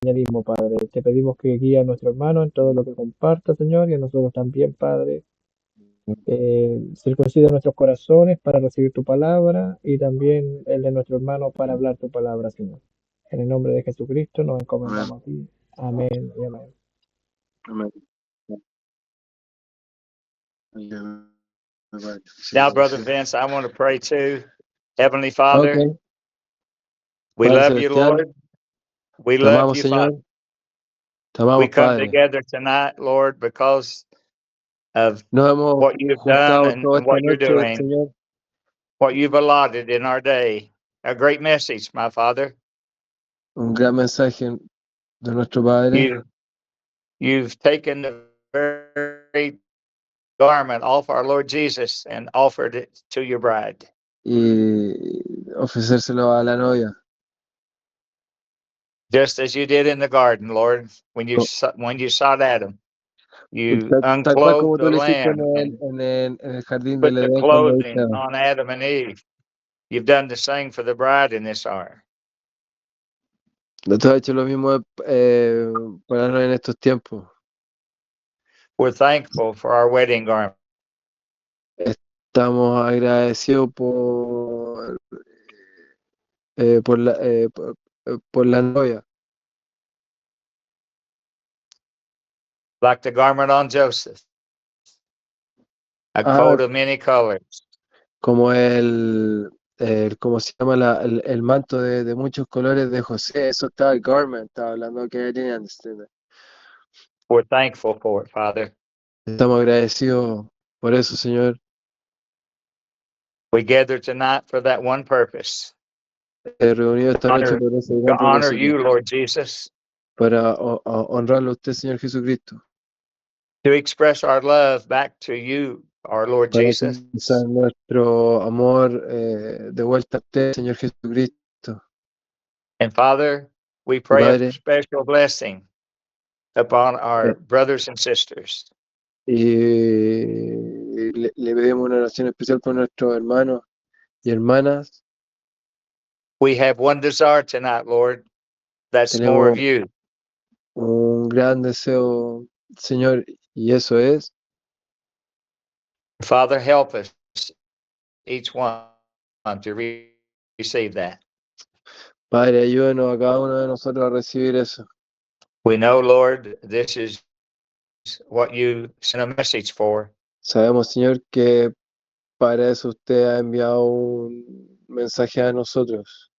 compañerismo, Padre. Te pedimos que guíe a nuestro hermano en todo lo que comparta, Señor, y a nosotros también, Padre. Circuncida nuestros corazones para recibir tu palabra y también el de nuestro hermano para hablar tu palabra, Señor. En el nombre de Jesucristo nos Amén. encomendamos a ti. Amén y amén. Amén. Now, Brother Vince, I want to pray too. Heavenly Father, Ok, we Padre love you, Celestial, Lord. We te love amamos, you, Father. Señor, te We amamos, come Padre. together tonight, Lord, because of Nos hemos what you've done juntado and toda esta what you're noche, doing, Señor, what you've allotted in our day. A great message, my Father. un gran mensaje de nuestro Padre. You've taken the very garment off our Lord Jesus and offered it to your bride. Y ofrecérselo a la novia, Just as you did in the garden, Lord, when you Co- sought Adam, you tal cual unclothed como tú the lo hiciste lamb and en el jardín put del the Edén cuando viste clothing on Adam and Eve. You've done the same for the bride in this hour. tú has hecho lo mismo para nosotros en estos tiempos. We're thankful for our wedding garment. Estamos agradecidos por por la novia, Like the garment on Joseph, a ah, coat of many colors. como ¿cómo se llama? El manto de muchos colores de José, eso estaba el garment, estaba hablando que tenían. We're thankful for it, Father. Estamos agradecidos por eso, Señor. We gather tonight for that one purpose. Reunido esta noche Honor, por ese to gran honor propósito, you, Lord Jesus, para honrarlo a usted, Señor Jesucristo, to express our love back to you, our Lord para Jesus. expresar nuestro amor de vuelta a usted, Señor Jesucristo. And Father, we Y pray a Padre, special blessing upon our eh, brothers and sisters. y le pedimos una oración especial por nuestros hermanos y hermanas. We have one desire tonight, Lord. That's more of Tenemos you. un gran deseo, Señor, y eso es, Father, help us, each one, to receive that. Padre, ayúdenos a cada uno de nosotros a recibir eso. We know, Lord, this is what you sent a message for. Sabemos, Señor, que para eso usted ha enviado un mensaje a nosotros.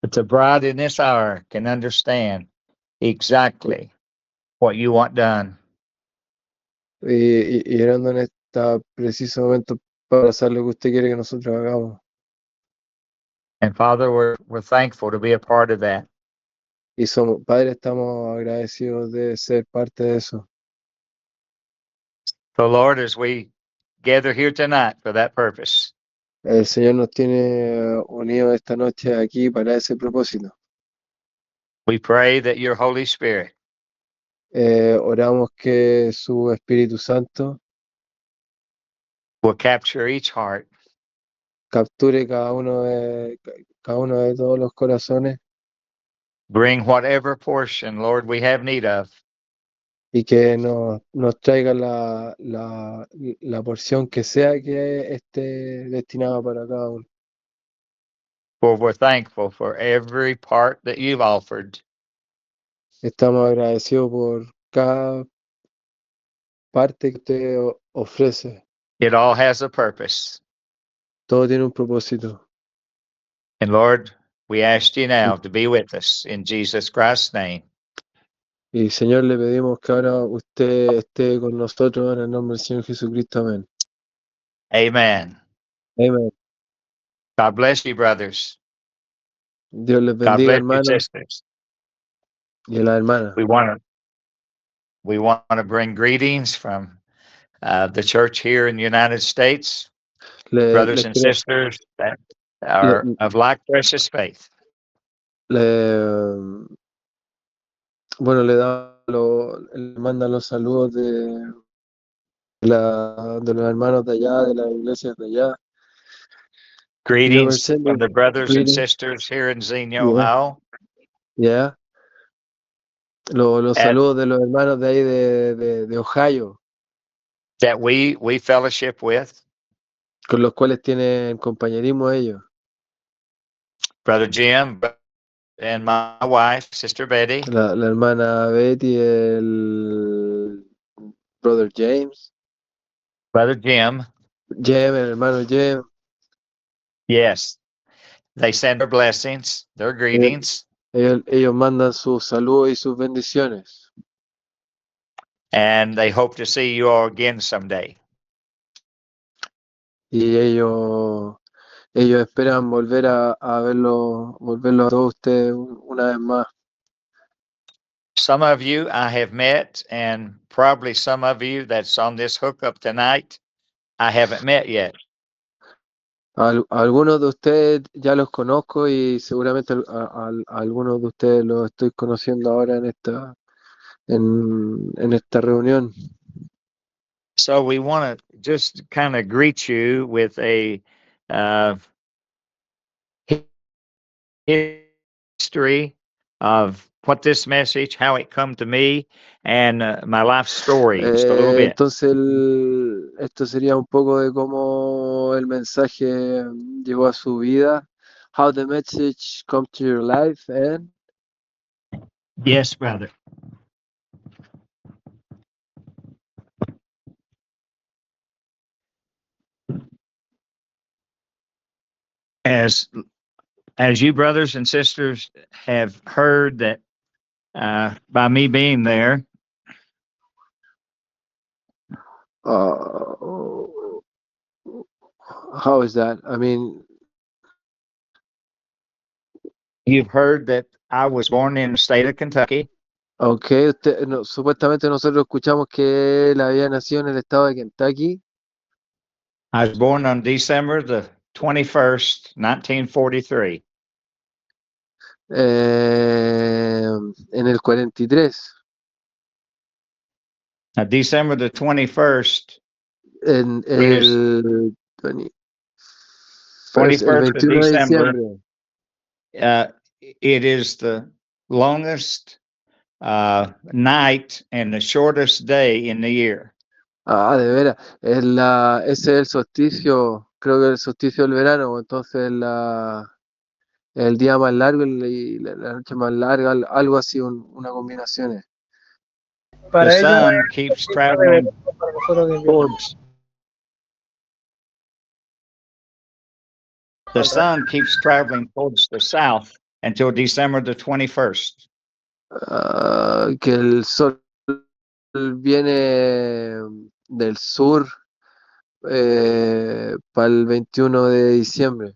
But the bride in this hour can understand exactly what you want done. Y orando en este preciso momento para hacer lo que usted quiere que nosotros hagamos. And Father, we're thankful to be a part of that. Y somos, Padre, estamos agradecidos de ser parte de eso. So, Lord, as we gather here tonight for that purpose, El Señor nos tiene unidos esta noche aquí para ese propósito. we pray that your Holy Spirit Oramos que su Espíritu Santo will capture each heart capture cada uno de todos los corazones bring whatever portion, Lord, we have need of, y que nos traiga la porción que sea que esté destinada para cada uno. for we're thankful for every part that you've offered. Estamos agradecidos por cada parte que usted ofrece. It all has a purpose. Todo tiene un propósito. And Lord, we ask you now to be with us in Jesus Christ's name. Y Señor, le pedimos que ahora usted esté con nosotros en el nombre del Señor Jesucristo. Amén. Amen. Amén. God bless you, brothers. Dios les God bendiga, bless you, hermanos sisters. y a las hermanas. We want to bring greetings from the church here in the United States, Le, brothers le, and quiero- sisters that le, are of like precious faith. le- bueno, le manda los saludos de los hermanos de allá, de las iglesias de allá. We were Greetings from sending the brothers and greetings. sisters here in Xenia, Yeah, Ohio. yeah. Los And saludos de los hermanos de ahí de Ohio, that we fellowship with. con los cuales tienen compañerismo ellos. Brother Jim and my wife, Sister Betty. La hermana Betty, el brother James, Brother Jim. el hermano James. Yes. They send their blessings, their greetings, Ellos mandan sus saludos y sus bendiciones. and they hope to see you all again someday. Y ellos esperan volver a volverlo a todos ustedes una vez más. Some of you I have met, and probably some of you that's on this hookup tonight, I haven't met yet. Algunos de ustedes ya los conozco y seguramente a algunos de ustedes los estoy conociendo ahora en esta reunión. So we want to just kind of greet you with a history of what this message, how it come to me, and my life story, just a little bit. Entonces esto sería un poco de cómo el mensaje llegó a su vida. How the message come to your life, and Yes, brother. As you brothers and sisters have heard that by me being there, how is that? I mean, you've heard that I was born in the state of Kentucky. okay, supuestamente nosotros escuchamos que él había nacido en el estado de Kentucky. I was born on December the 21st, 1943. En el 43. Now, December the 21st En is el 20 el 21st of 21 de December. diciembre. It is the longest night and the shortest day in the year. Ah, de veras. Ese es el solsticio, creo que el solsticio del verano, entonces el día más largo y la noche más larga, algo así, una combinación. The Para ellos sun es keeps solsticio de verano, traveling para nosotros de invierno. towards the sun keeps traveling towards the south until December the 21st. Que el sol viene del sur para el 21 de diciembre.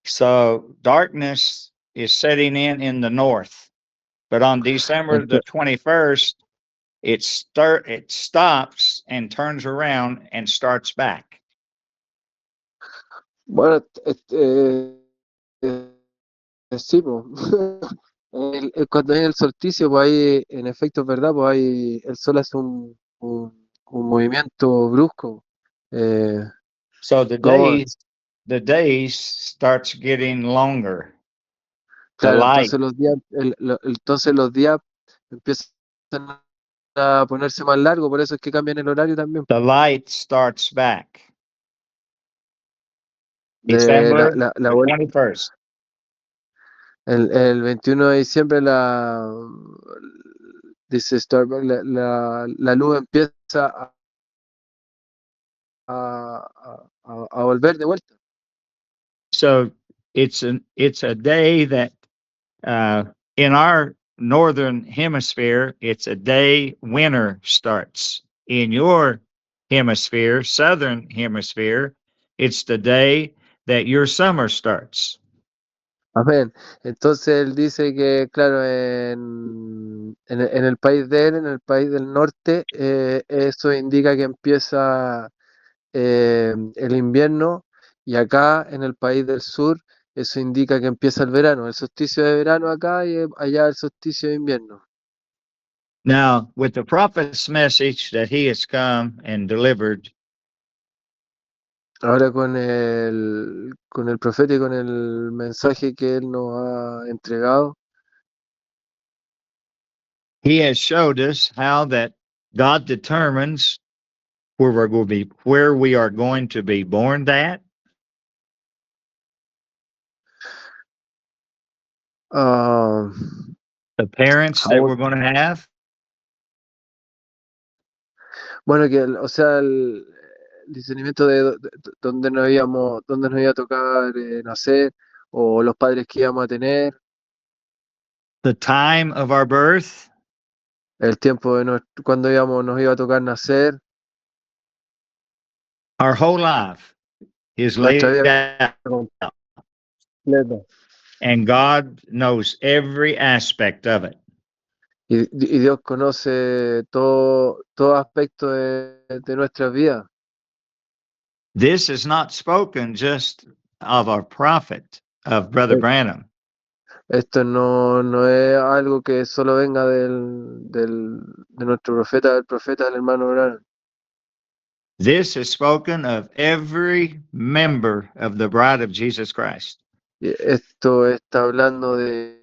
So darkness is setting in the north. But on December the 21st, it stops and turns around and starts back. Bueno, sí, pues. Cuando hay el solsticio, pues ahí, en efecto, es verdad, pues ahí el sol hace un movimiento brusco. So Go on. the days starts getting longer. The Claro, light, entonces entonces los días empiezan a ponerse más largos, por eso es que cambian el horario también. the light starts back. De December la the vuelta, 21st. el 21 de diciembre dice Starbucks, la luz empieza a volver de vuelta. So it's a day that in our northern hemisphere, it's a day winter starts. In your hemisphere, southern hemisphere, it's the day that your summer starts. Amén. Entonces él dice que, claro, en el país de él, en el país del norte, eso indica que empieza el invierno, y acá en el país del sur, eso indica que empieza el verano, el solsticio de verano acá y allá el solsticio de invierno. Now, with the prophet's message that he has come and delivered, Ahora con el profeta y con el mensaje que él nos ha entregado, He has showed us how that God determines where we are going to be born at. Ah, The parents that aún- we're going to have. bueno, o sea, el discernimiento de dónde nos iba a tocar nacer, o los padres que íbamos a tener, The time of our birth, el tiempo de cuando nos iba a tocar nacer, our whole life is nuestra laid vida out, completa. and God knows every aspect of it. Y Dios conoce todo aspecto de nuestras vidas. This is not spoken just of our prophet, of Brother Branham. Esto no es algo que solo venga de nuestro profeta, del profeta, del hermano Branham. This is spoken of every member of the bride of Jesus Christ. Y esto está hablando de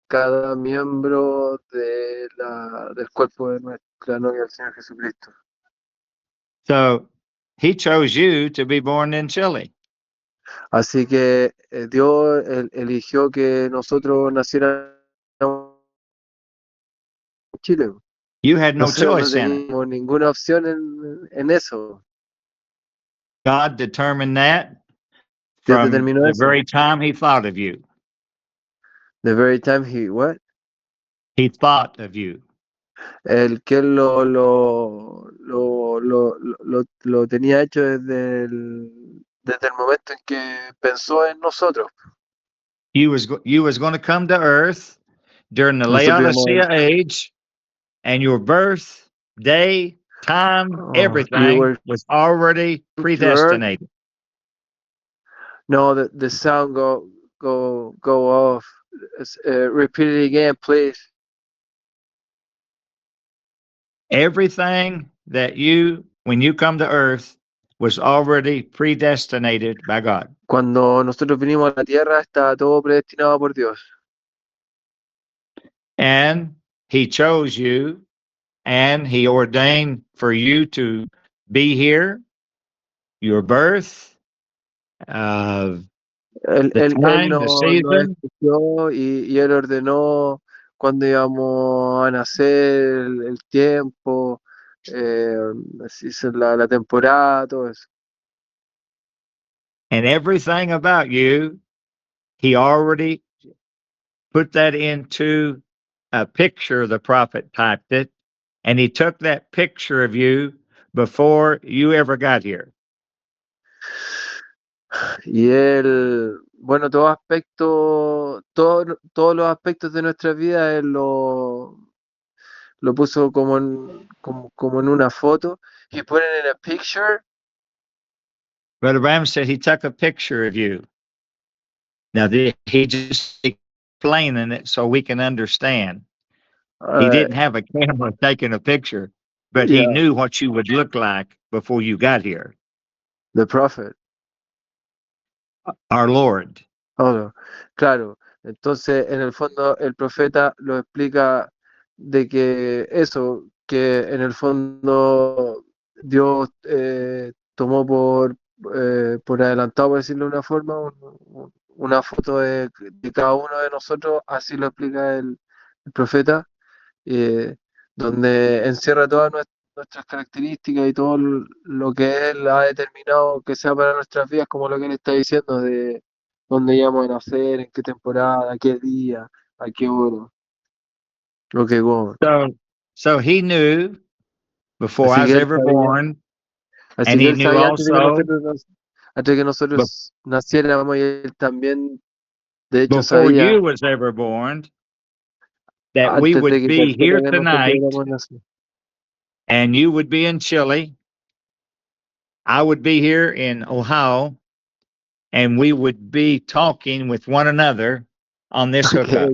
cada miembro del cuerpo de nuestra novia, el Señor Jesucristo. So he chose you to be born in Chile. Así que Dios eligió que nosotros naciéramos en Chile. You had no Nosotros no choice in it. teníamos ninguna opción en eso. God determined that Dios from determinó the eso. very time he thought of you. The very time what? He thought of you. El que él lo tenía hecho desde el momento en que pensó en nosotros. You was going to come to earth during the Nosotros Laodicea age, and your birth, day, time, you everything were was already to earth. predestinated. No, the sound go off. Repeat it again, please. Everything that when you come to earth, was already predestinated by God. Cuando nosotros vinimos a la tierra, estaba todo predestinado por Dios. And he chose you, and he ordained for you to be here, your birth, the Él time, the nos season, escogió y Él ordenó cuándo íbamos a nacer, el tiempo, así es la temporada, todo eso. and everything about you. He already put that into a picture. The prophet typed it, and he took that picture of you before you ever got here. Y Él, bueno, todos los aspectos de nuestra vida, Él lo puso como en una foto. He put it in a picture. Brother Branham said he took a picture of you. Now, he just explaining it so we can understand. He didn't have a camera taking a picture, but he Yeah, knew what you would look like before you got here. the prophet. Our Lord. Oh, no. Claro, entonces en el fondo el profeta lo explica de que eso, que en el fondo Dios tomó por adelantado, por decirlo de una forma, una foto de cada uno de nosotros, así lo explica el profeta, eh, donde encierra todas nuestras características y todo lo que Él ha determinado que sea para nuestras vidas, como lo que Él está diciendo, de dónde íbamos a nacer, en qué temporada, qué día, a qué hora, lo que como. So he knew before Así I que was Él ever sabía, born, así and que he Él knew sabía also antes de que nosotros naciéramos, y Él también, de hecho, before sabía you was ever born that we antes de would que be here cualquiera de nosotros tonight, hubiéramos nacido. and you would be in Chile. I would be here in Ohio, and we would be talking with one another on this hookup.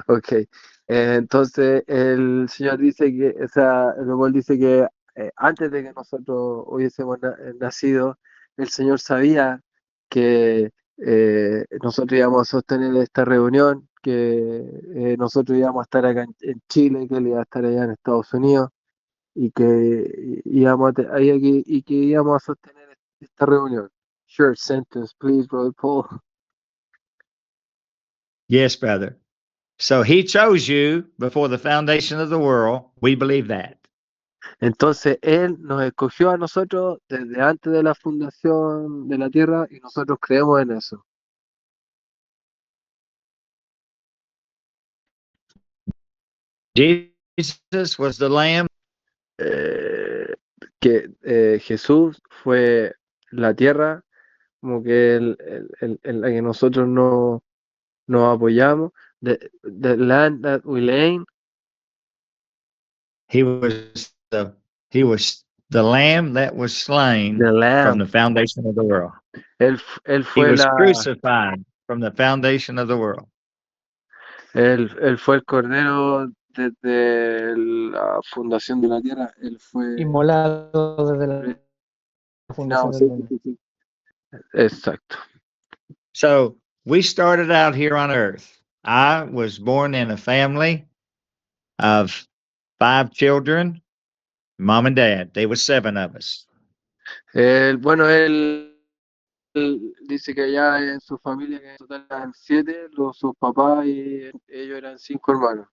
Ok. Entonces el Señor dice que, o sea, el Lobol dice que antes de que nosotros hubiésemos nacido, el Señor sabía que nosotros íbamos a sostener esta reunión, que nosotros íbamos a estar acá en Chile, que él iba a estar allá en Estados Unidos y que y que íbamos a sostener esta reunión. Short sentence, please, Brother Paul. Yes, brother. So he chose you before the foundation of the world. We believe that. Entonces Él nos escogió a nosotros desde antes de la fundación de la tierra y nosotros creemos en eso. Jesus was the Lamb. Que Jesús fue la tierra, como que en la que nosotros nos apoyamos, the land that we lay in. He was the Lamb that was slain The from lamb. the foundation of the world. Él He fue was crucified from the foundation of the world. él fue el cordero desde la fundación de la tierra. Él fue Inmolado desde la destinado fundación a del ser mundo. sacrificado. Exacto. So we started out here on earth. I was born in a family of 5 children, mom and dad. There were 7 of us. Bueno, él dice que allá en su familia, que en total eran 7, sus papás y ellos eran 5 hermanos.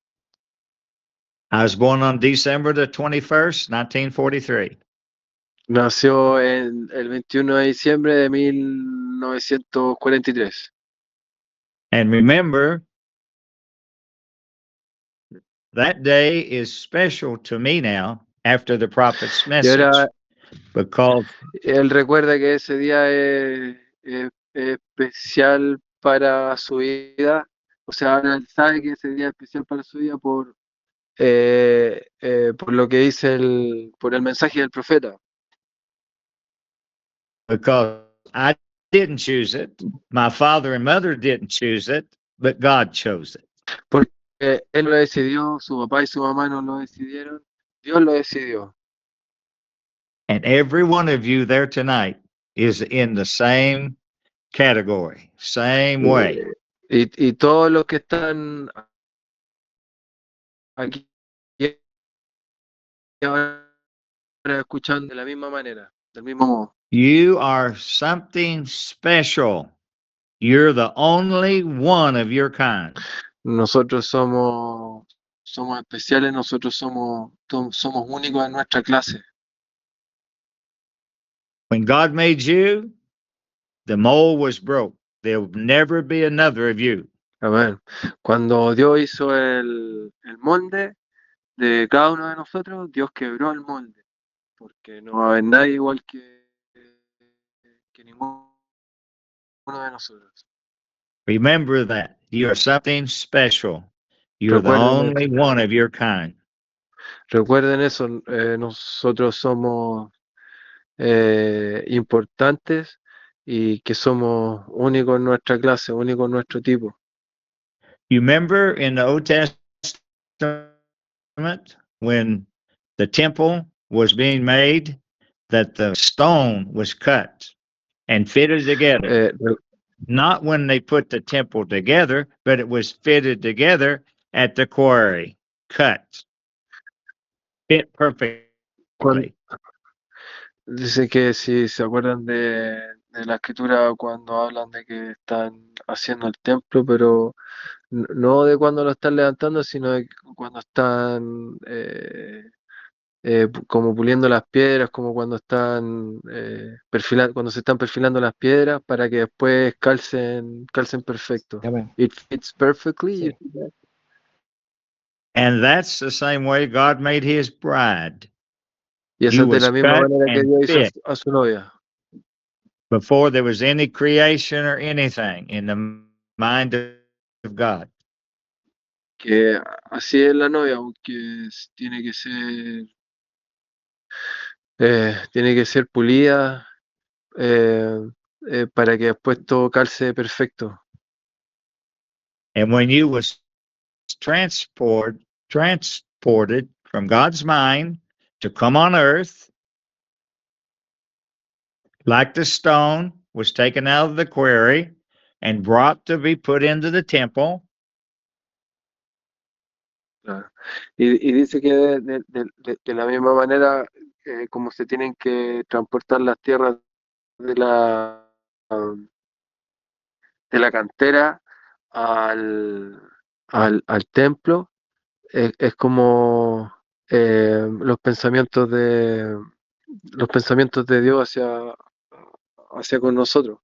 I was born on December the 21st, 1943. Nació el 21 de diciembre de 1943. And remember, that day is special to me now after the prophet's Y message ahora because él recuerda que ese día es especial para su vida. O sea, ahora él sabe que ese día es especial para su vida por lo que dice por el mensaje del profeta. I didn't choose it. My father and mother didn't choose it, but God chose it. Porque él lo decidió, su papá y su mamá no lo decidieron, Dios lo decidió. And every one of you there tonight is in the same category, same way. Y todos los que están aquí ahora escuchando de la misma manera, del mismo modo. You are something special. You're the only one of your kind. Nosotros somos especiales, nosotros somos únicos en nuestra clase. When God made you, the mold was broke. There'll never be another of you. Amén. Cuando Dios hizo el molde de cada uno de nosotros, Dios quebró el molde, porque no va a haber nadie igual que ninguno de nosotros. Remember that. You are something special. You're the Recuerden only eso, one of your kind. recuerden eso, nosotros somos importantes y que somos únicos en nuestra clase, únicos en nuestro tipo. You remember in the Old Testament when the temple was being made, that the stone was cut and fitted together. Not when they put the temple together, but it was fitted together at the quarry, cut, fit perfectly. Dice que si se acuerdan de la escritura cuando hablan de que están haciendo el templo, pero no de cuando lo están levantando, sino de cuando están como puliendo las piedras, como cuando están cuando se están perfilando las piedras para que después calcen perfecto. Amén. It fits perfectly. Sí. And that's the same way God made his bride. Y esa You es de was la misma cut manera que and Dios hizo fit a su novia. before there was any creation or anything in the mind of God. Que así es la novia, aunque tiene que ser pulida eh, para que después todo calce perfecto. And when you was transported from God's mind to come on earth, like the stone was taken out of the quarry and brought to be put into the temple, Claro. Y dice que de la misma manera como se tienen que transportar las tierras de de la cantera al templo, es como los pensamientos de Dios hacia con nosotros.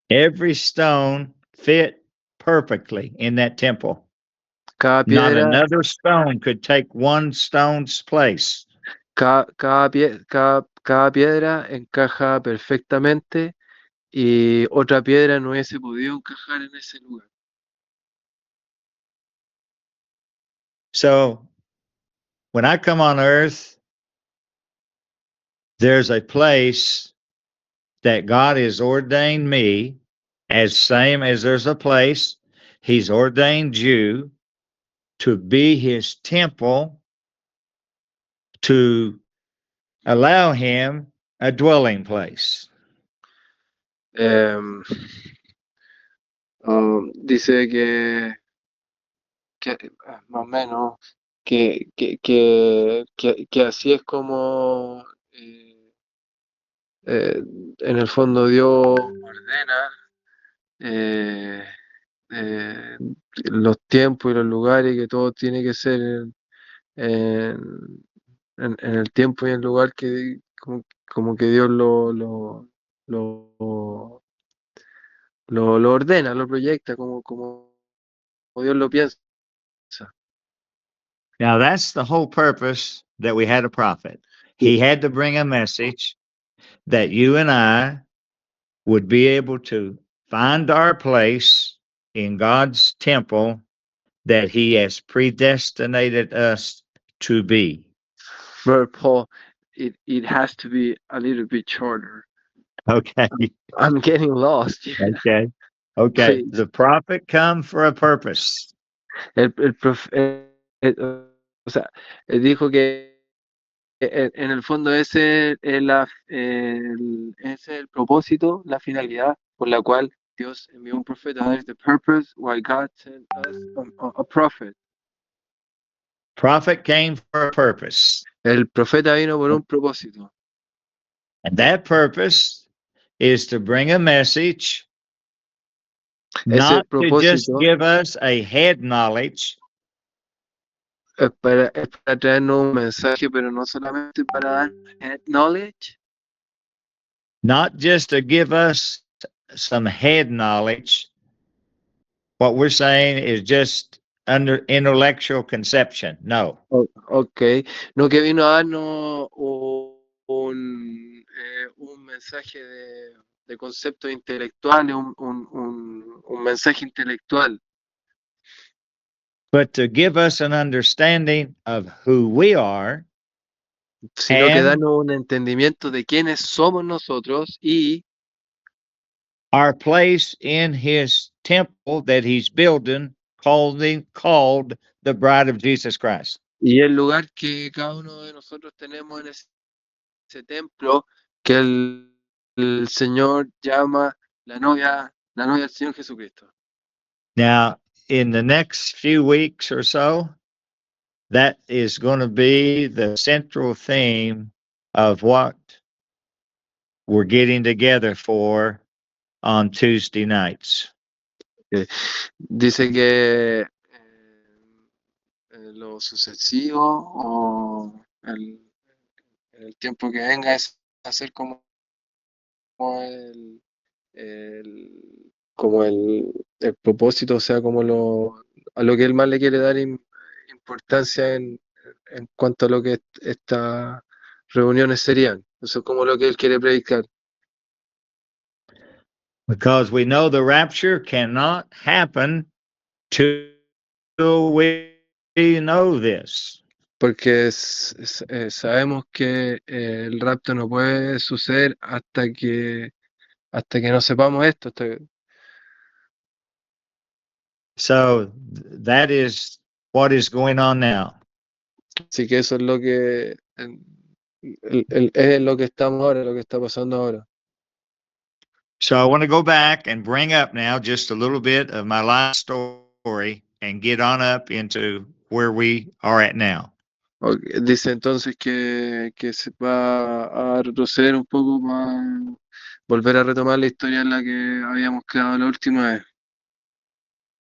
Every stone fit perfectly in that temple. Cada Not piedra, another stone could take one stone's place. cada piedra encaja perfectamente y otra piedra no hubiese podido encajar en ese lugar. So when I come on earth, there's a place that God has ordained me, as same as there's a place He's ordained you to be His temple, to allow Him a dwelling place. Em, dice más o menos que así es como eh, en el fondo Dios ordena eh, eh, los tiempos y los lugares y que todo tiene que ser en, en el tiempo y en el lugar que como que Dios lo, lo ordena, lo proyecta como Dios lo piensa. Now, that's the whole purpose that we had a prophet. He had to bring a message that you and I would be able to find our place in God's temple that He has predestinated us to be. Brother Paul, it has to be a little bit shorter. Okay. I'm getting lost. Okay. Okay. Please. The prophet come for a purpose. O sea, él dijo que en el fondo ese es el propósito, la finalidad por la cual Dios envió un profeta. That is the purpose why God sent us a prophet. Prophet came for a purpose. El profeta vino por un propósito. And that purpose is to bring a message, Ese not to just propósito give us a head knowledge, es para traernos un mensaje, pero no solamente para dar head knowledge, not just to give us some head knowledge. What we're saying is just under intellectual conception. No. ok, no que vino a darnos un mensaje de conceptos intelectuales, un mensaje intelectual, But to give us an understanding of who we are sino que and darnos un entendimiento de quiénes somos nosotros our place in his temple that he's building called the bride of Jesus Christ. y el lugar que cada uno de nosotros tenemos en ese templo que el Señor llama la novia del Señor Jesucristo. Now, in the next few weeks or so, that is going to be the central theme of what we're getting together for on Tuesday nights. Dice que lo sucesivo o el tiempo que venga es hacer como como el propósito, o sea, a lo que él más le quiere dar importancia en cuanto a lo que estas reuniones serían. Eso es como lo que él quiere predicar. Because we know the rapture cannot happen till we know this. Porque sabemos que el rapto no puede suceder hasta que no sepamos esto. So that is what is going on now. Así que eso es lo que es lo que estamos ahora, lo que está pasando ahora. So I want to go back and bring up now just a little bit of my life story and get on up into where we are at now. Ok, dice entonces que se va a retroceder un poco para volver a retomar la historia en la que habíamos quedado la última vez.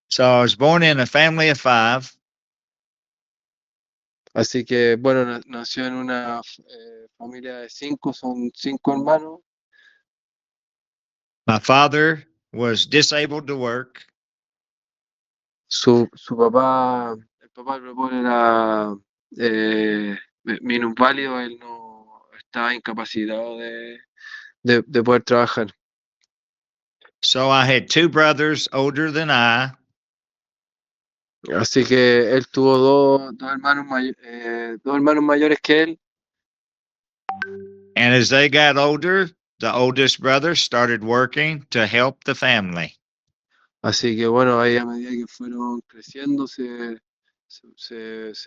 So I was born in a family of 5. Así que, bueno, nació en una familia de 5, son 5 hermanos. My father was disabled to work. Su papá, el papá del propio era minusválido, él no estaba incapacitado de poder trabajar. So I had 2 brothers older than I. Así que él tuvo dos hermanos mayores que él. And as they got older, the oldest brother started working to help the family. Así que bueno, ahí a medida que fueron creciendo, se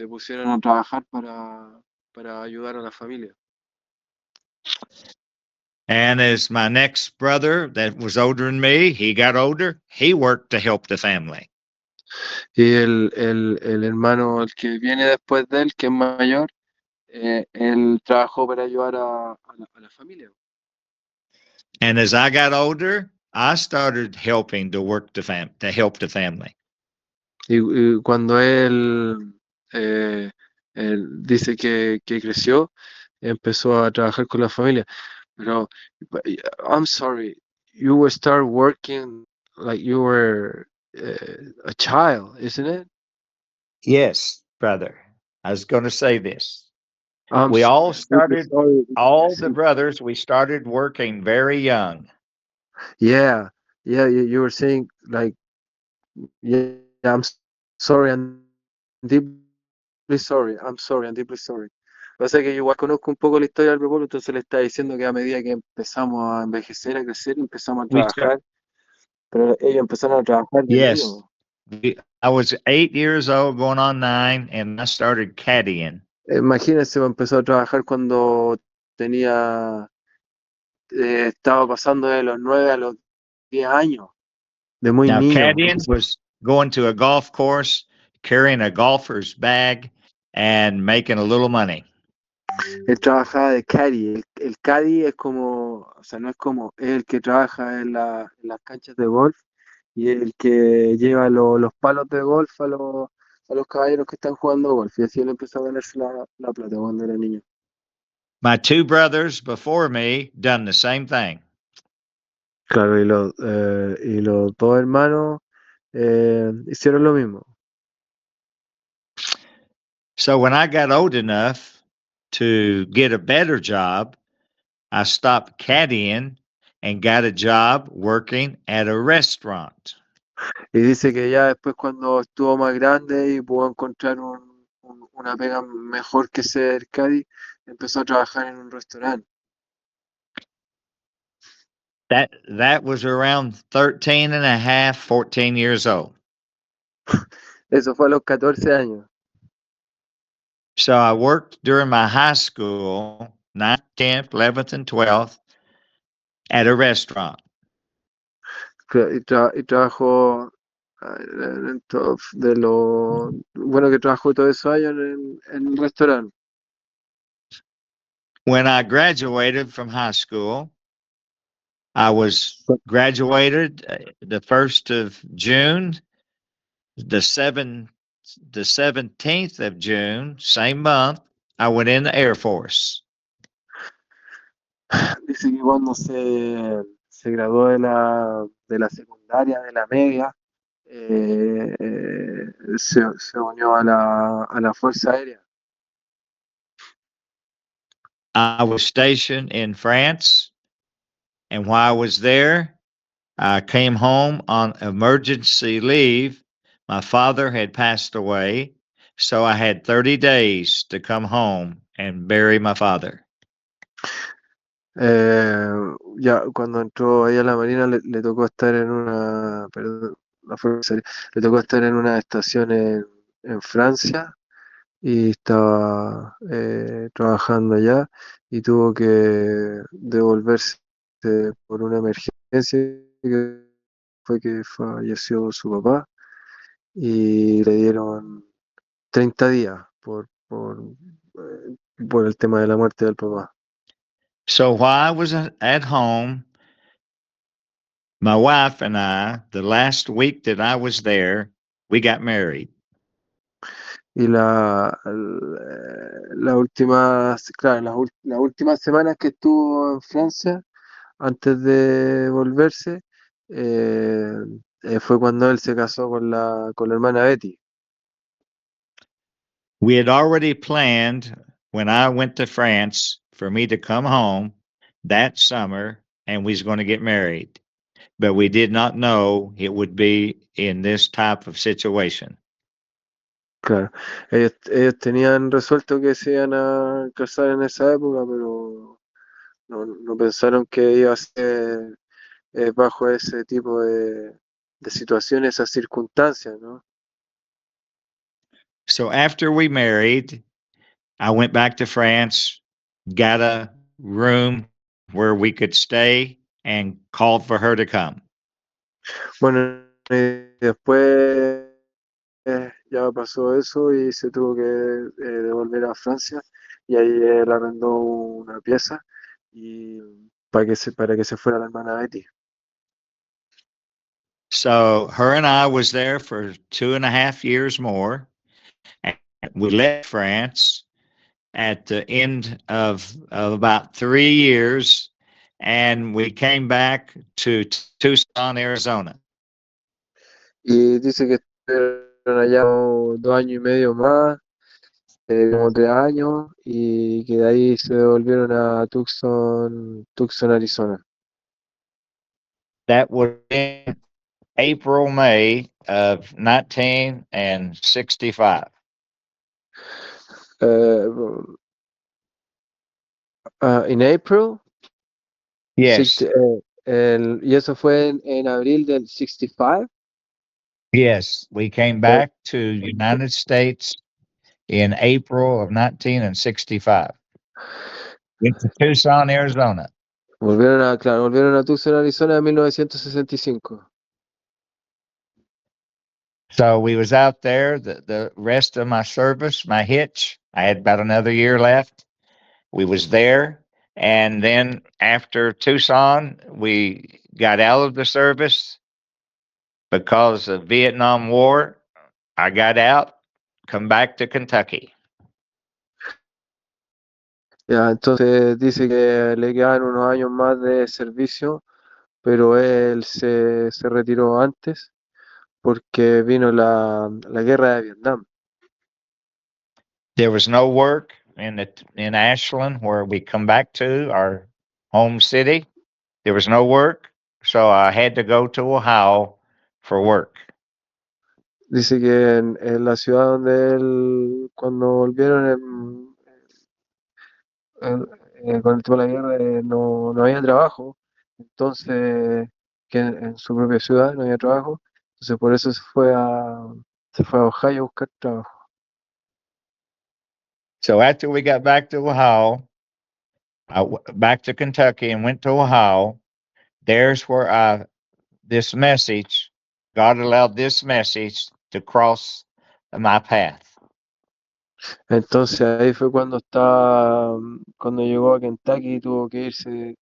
pusieron a trabajar para ayudar a la familia. And as my next brother that was older than me, he got older, he worked to help the family. Y el hermano, el que viene después de él, que es mayor, él trabajó para ayudar a la familia. And as I got older, I started helping to work to help the family. Y cuando él dice que creció, empezó a trabajar con la familia. Pero, I'm sorry, you will start working like you were a child, isn't it? Yes, brother. I was going to say this. I'm We all sorry, I'm started, sorry. all the brothers, we started working very young. Yeah, you were saying like, yeah, I'm sorry, I'm deeply sorry, I'm deeply sorry. O sea que yo igual conozco un poco la historia del pueblo, entonces le está diciendo que a medida que empezamos a envejecer, a crecer, empezamos a We start, trabajar, pero ellos empezaron a trabajar de yes. niños. I was 8 years old, going on 9, and I started caddying. Imagínense, empezó a trabajar cuando tenía, estaba pasando de los 9 a los 10 años, de muy Now, niño. caddying was going to a golf course, carrying a golfer's bag, and making a little money. Él trabajaba de caddy. El caddy es como, o sea, no es como, es el que trabaja en las canchas de golf y el que lleva los palos de golf a los caballeros que están jugando golf. Y así él empezó a ganarse la plata cuando era niño. My 2 brothers before me done the same thing. Claro, y los dos hermanos hicieron lo mismo. So when I got old enough to get a better job, I stopped caddying and got a job working at a restaurant. Y dice que ya después cuando estuvo más grande y pudo encontrar una pega mejor que ser caddy, empezó a trabajar en un restaurante. That was around 13 and a half, 14 years old. Eso fue a los 14 años. So I worked during my high school, 9th, 10th, 11th, and 12th at a restaurant. Y trabajó de lo bueno que trabajó todos esos años en el restaurante. When I graduated from high school, I was graduated the 1st of June, the 17th of June, same month, I went in the Air Force. Dice que cuando se graduó de la secundaria, de la media, se unió a la Fuerza Aérea. I was stationed in France, and while I was there, I came home on emergency leave. My father had passed away, so I had 30 days to come home and bury my father. Ya cuando entró ahí a la Marina le tocó estar en perdón, la Fuerza Aérea, le tocó estar en una estación en Francia y estaba trabajando allá y tuvo que devolverse por una emergencia que fue que falleció su papá y le dieron 30 días por el tema de la muerte del papá. So while I was at home, my wife and I, the last week that I was there, we got married. Y las últimas, claro, las últimas semanas que estuvo en Francia, antes de volverse, eh, fue cuando él se casó con la hermana Betty. We had already planned when I went to France for me to come home that summer and we was going to get married. But we did not know it would be in this type of situation. Claro, ellos tenían resuelto que se iban a casar en esa época, pero no pensaron que iba a ser bajo ese tipo de situaciones, esas circunstancias, ¿no? So after we married, I went back to France, got a room where we could stay, and called for her to come. Bueno, y después ya pasó eso y se tuvo que devolver a Francia y ahí él arrendó una pieza y para que se fuera la hermana Betty. So her and I was there for 2.5 years more. And we left France at the end of about 3 years, and we came back to Tucson, Arizona. Y dice que estuvieron allá 2 años y medio más, como 3 años, y que de ahí se volvieron a Tucson, Arizona. That was in April, May of 1965. Uh, in April, Yes, y eso fue en abril del 65. yes, we came O- back to United States in April of 1965 into Tucson, Arizona. Volvieron a Tucson, Arizona en 1965. So we was out there the rest of my service, my hitch. I had about another year left. We was there, and then after Tucson, we got out of the service because of Vietnam War. I got out, come back to Kentucky. Ya, entonces dice que le quedan unos años más de servicio, pero él se retiró antes porque vino la guerra de Vietnam. There was no work in Ashland where we come back to our home city. There was no work, so I had to go to Ohio for work. Dice que en la ciudad donde él, cuando volvieron con el tema de la guerra, no había trabajo, entonces, que en su propia ciudad no había trabajo, entonces por eso se fue a Ohio a buscar trabajo. So after we got back to Ohio, back to Kentucky and went to Ohio. There's where this message, God allowed this message to cross my path. Entonces ahí fue cuando llegó a Kentucky y tuvo que irse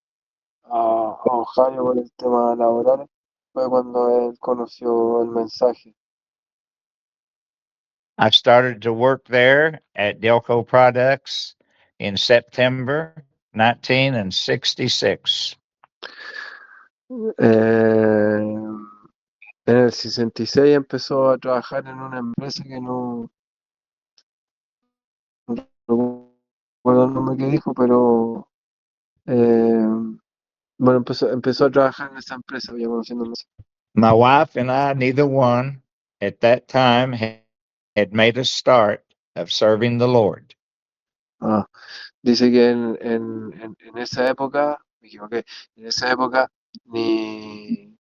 a Ohio por el tema laboral, fue cuando él conoció el mensaje. I started to work there at Delco Products in September 1966. Eh, en el 66 empezó a trabajar en una empresa que no recuerdo el nombre que dijo, pero eh, bueno, empezó a trabajar en esa empresa, ya conociendo el mensaje. My wife and I, neither one at that time had made a start of serving the Lord. Ah, dice que en esa época, me equivoqué, en esa época ni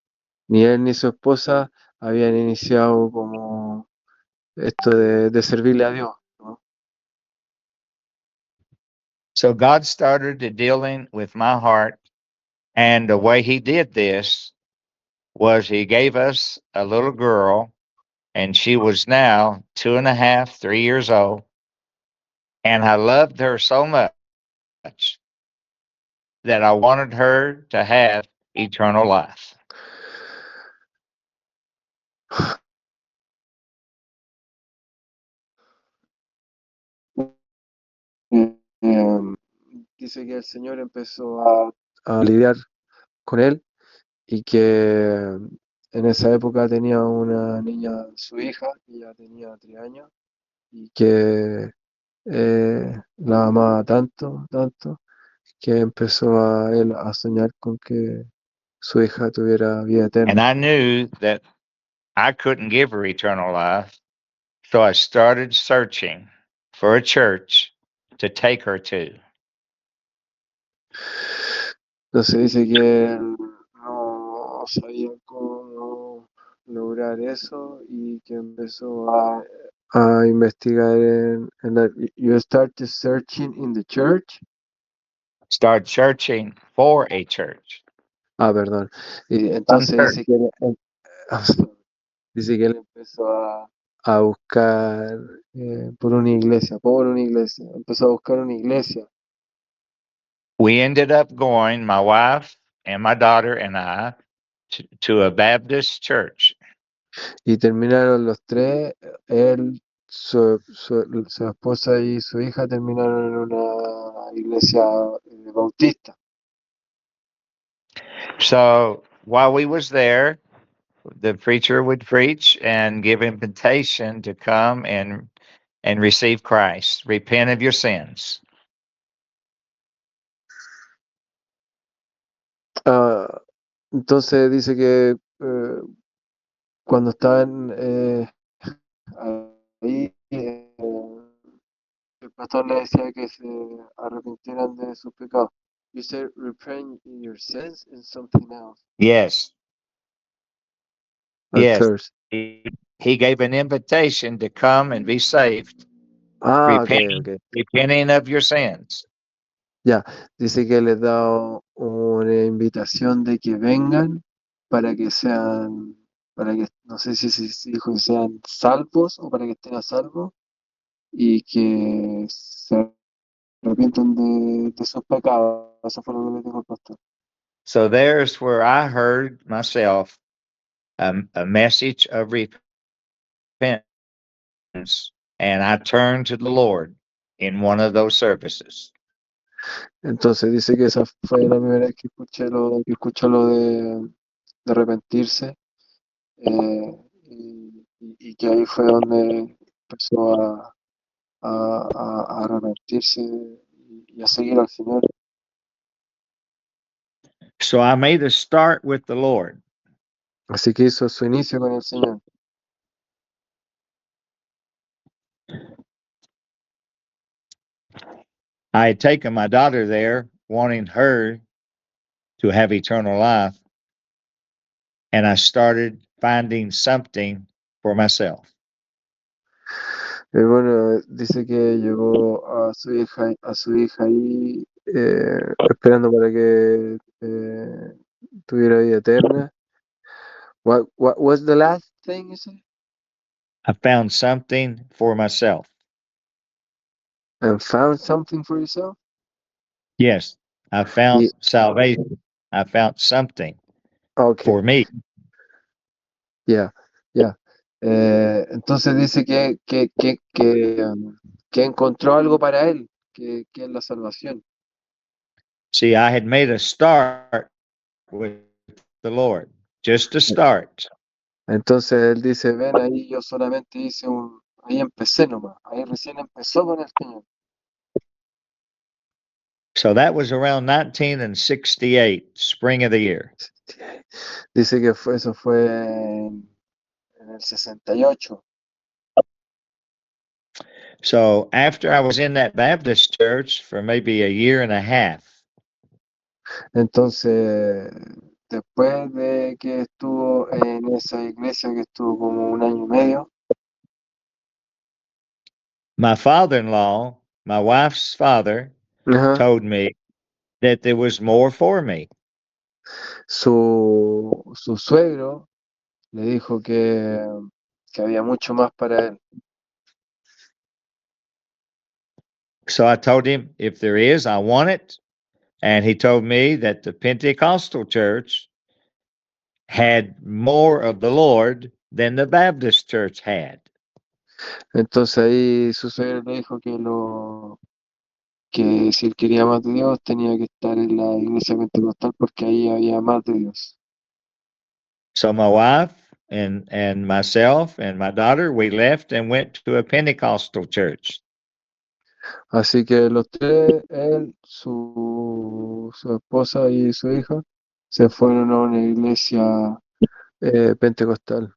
él ni su esposa habían iniciado como esto de servirle a Dios, ¿no? So God started dealing with my heart, and the way He did this was He gave us a little girl and she was now 2.5, 3 years old. And I loved her so much that I wanted her to have eternal life. Dice que el Señor empezó a lidiar con él y que en esa época tenía una niña, su hija, que ya tenía 3 años, y que la amaba tanto, tanto, que empezó a él a soñar con que su hija tuviera vida And eterna. I knew that I couldn't give her eternal life. So I started searching for a church to take her to. Entonces dice que él no sabía cómo lograr eso y que empezó a investigar You started searching in the church. Start searching for a church. Perdón. Y entonces Unchurched. dice que él empezó a buscar por una iglesia, empezó a buscar una iglesia. We ended up going, my wife and my daughter and I, to a Baptist church. Y terminaron los tres, él, su esposa y su hija terminaron en una iglesia bautista. So while we was there, the preacher would preach and give invitation to come and receive Christ. Repent of your sins. Entonces dice que cuando estaban ahí, el pastor le decía que se arrepintieran de sus pecados. You said repent in your sins and something else Yes. at Yes. first. He gave an invitation to come and be saved. Ok. Repenting of your sins. Ya, dice que les da una invitación de que vengan para que sean, no sé si dijo que sean salvos o para que estén a salvo y que se arrepientan de sus pecados. Eso fue lo que le dijo el pastor. So there's where I heard myself a message of repentance, and I turned to the Lord in one of those services. Entonces dice que esa fue la primera vez que escuchó lo de arrepentirse y que ahí fue donde empezó a arrepentirse y a seguir al Señor. So I made a start with the Lord. Así que hizo su inicio con el Señor. I had taken my daughter there, wanting her to have eternal life, and I started finding something for myself. Bueno, dice que llevó a su hija ahí esperando para que tuviera vida eterna. What was the last thing you said? I found something for myself. And found something for yourself? Yes, I found Y, salvation. I found something okay, for me. ya. Entonces dice que encontró algo para él, que es la salvación. See, I had made a start with the Lord, just a start. Entonces él dice, ven, ahí yo solamente ahí empecé nomás, ahí recién empezó con el Señor. So that was around 1968, spring of the year. Dice que eso fue en el 68. So after I was in that Baptist church for maybe a year and a half, Entonces, después de que estuvo en esa iglesia, que estuvo como 1 año y medio, my father-in-law, my wife's father, ajá, told me that there was more for me. su suegro le dijo que había mucho más para él. So I told him, if there is, I want it. And he told me that the Pentecostal church had more of the Lord than the Baptist church had. Entonces ahí su suegro le dijo que si él quería más de Dios tenía que estar en la iglesia pentecostal porque ahí había más de Dios. So my wife and myself and my daughter, we left and went to a Pentecostal church. Así que los tres, él, su esposa y su hija, se fueron a una iglesia pentecostal.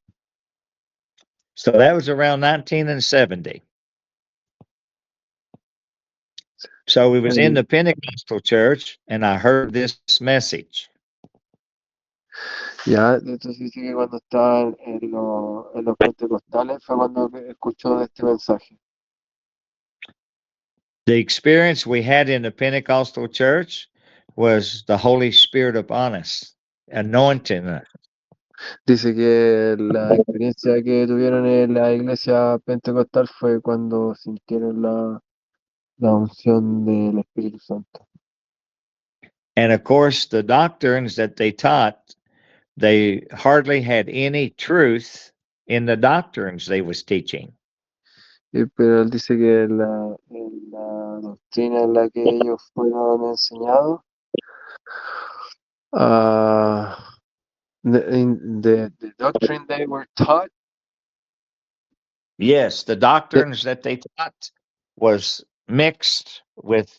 So that was around 1970. So we was in the Pentecostal church and I heard this message. Ya, entonces dice que cuando estaba en los pentecostales fue cuando escuchó de este mensaje. The experience we had in the Pentecostal church was the Holy Spirit upon us, anointing us. Dice que la experiencia que tuvieron en la iglesia pentecostal fue cuando sintieron la unción del Espíritu Santo. And of course, the doctrines that they taught, they hardly had any truth in the doctrines they was teaching. Pero él dice que en la doctrina en la que ellos fueron enseñados, the doctrine they were taught, Yes, the doctrines that they taught was mixed with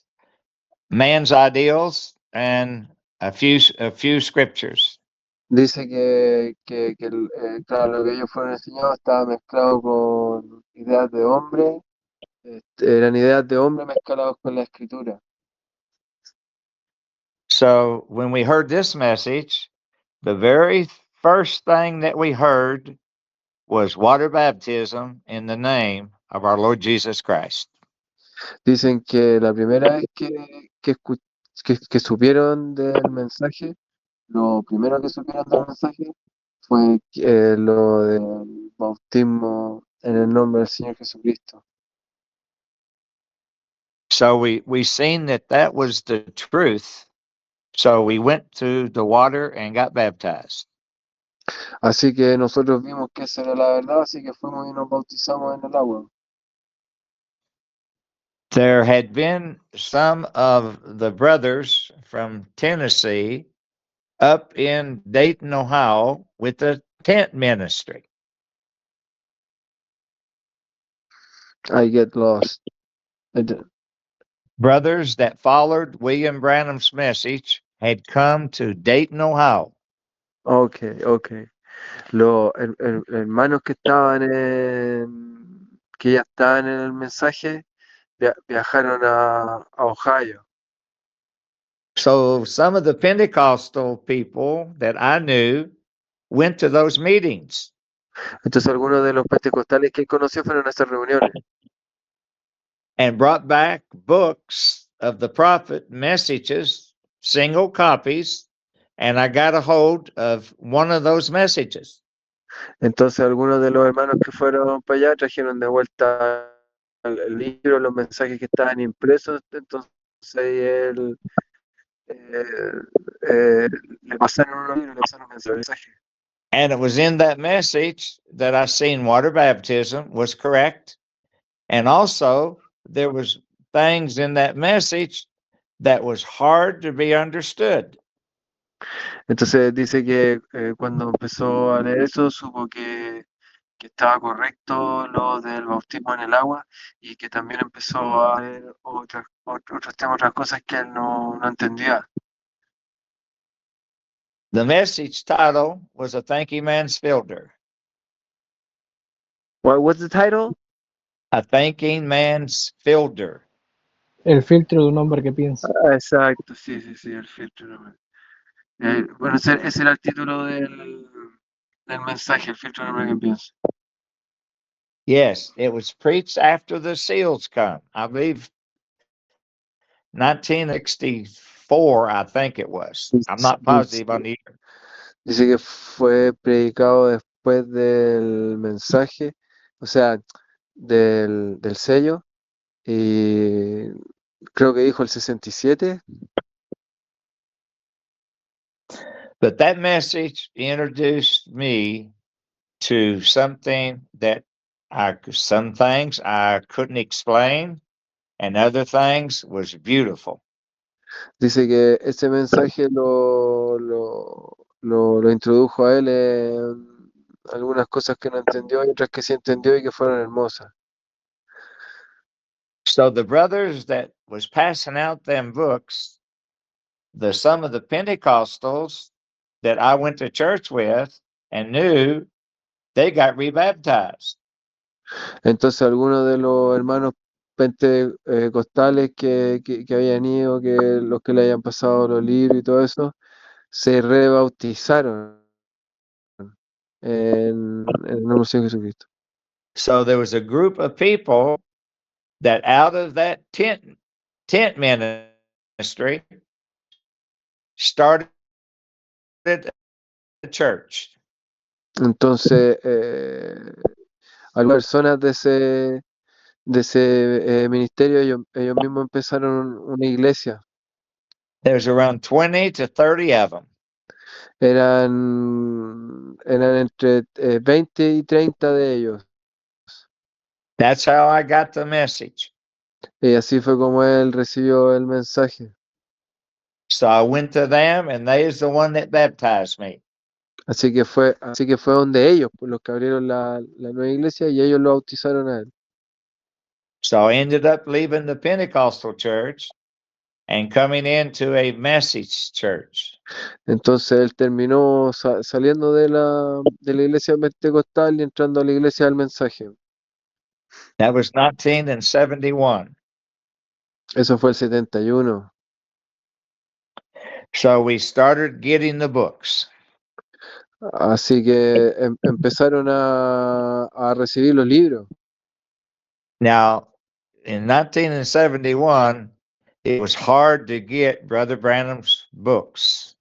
man's ideals and a few scriptures. dice que claro, lo que ellos fueron enseñados estaba mezclado con ideas de hombre, eran ideas de hombre mezclados con la escritura. So when we heard this message, the very first thing that we heard was water baptism in the name of our Lord Jesus Christ. Dicen que la primera vez que supieron del mensaje, lo primero que supieron del mensaje fue lo del bautismo en el nombre del Señor Jesucristo. So we seen that was the truth. So we went to the water and got baptized. Así que nosotros vimos que esa era la verdad, así que fuimos y nos bautizamos en el agua. There had been some of the brothers from Tennessee up in Dayton, Ohio with the tent ministry. I get lost. Brothers that followed William Branham's message had come to Dayton, Ohio. Okay. Los hermanos que que ya estaban en el mensaje, viajaron a Ohio. So some of the Pentecostal people that I knew went to those meetings. Entonces algunos de los pentecostales que él conoció fueron a esas reuniones. And brought back books of the prophet messages, single copies, and I got a hold of one of those messages. Entonces algunos de los hermanos que fueron para allá trajeron de vuelta el libro, los mensajes que estaban impresos, entonces él le pasaron unos libros, le pasaron mensajes. And it was in that message that I seen water baptism was correct. And also there was things in that message that was hard to be understood. Entonces dice que cuando empezó a leer eso, supo que estaba correcto lo del bautismo en el agua y que también empezó a ver otros temas, otras cosas que él no entendía. The message title was A Thanking Man's Filter. What's the title? A Thanking Man's Filter. El filtro de un hombre que piensa. Exacto, sí, el filtro. Bueno, ese era el título del mensaje, el filtro del hombre que piensa. Yes, it was preached after the seals come. I believe 1964, I think it was. I'm not positive on the year. Dice que fue predicado después del mensaje, o sea, del sello, y creo que dijo el 67. But that message introduced me to something that some things I couldn't explain, and other things was beautiful. Dice que ese mensaje lo introdujo a él en algunas cosas que no entendió y otras que sí entendió y que fueron hermosas. So the brothers that was passing out them books, some of the Pentecostals that I went to church with and knew, they got rebaptized. Entonces algunos de los hermanos pentecostales que habían ido, que los que le hayan pasado los libros y todo eso, se rebautizaron en el nombre del Señor Jesucristo. So there was a group of people that out of that tent ministry started a church. Entonces, algunas personas de ese ministerio, ellos mismos empezaron una iglesia. There's around 20 to 30 of them. Eran entre 20 y 30 de ellos. That's how I got the message. Y así fue como él recibió el mensaje. So I went to them, and they is the one that baptized me. Así que fue donde ellos, pues, los que abrieron la nueva iglesia, y ellos lo bautizaron a él. So I ended up leaving the Pentecostal church and coming into a message church. Entonces él terminó saliendo de la iglesia pentecostal y entrando a la iglesia del mensaje. That was 1971. Eso fue el 71. So we started getting the books. Así que empezaron a recibir los libros. Now, in 1971, it was hard to get Brother Branham's books.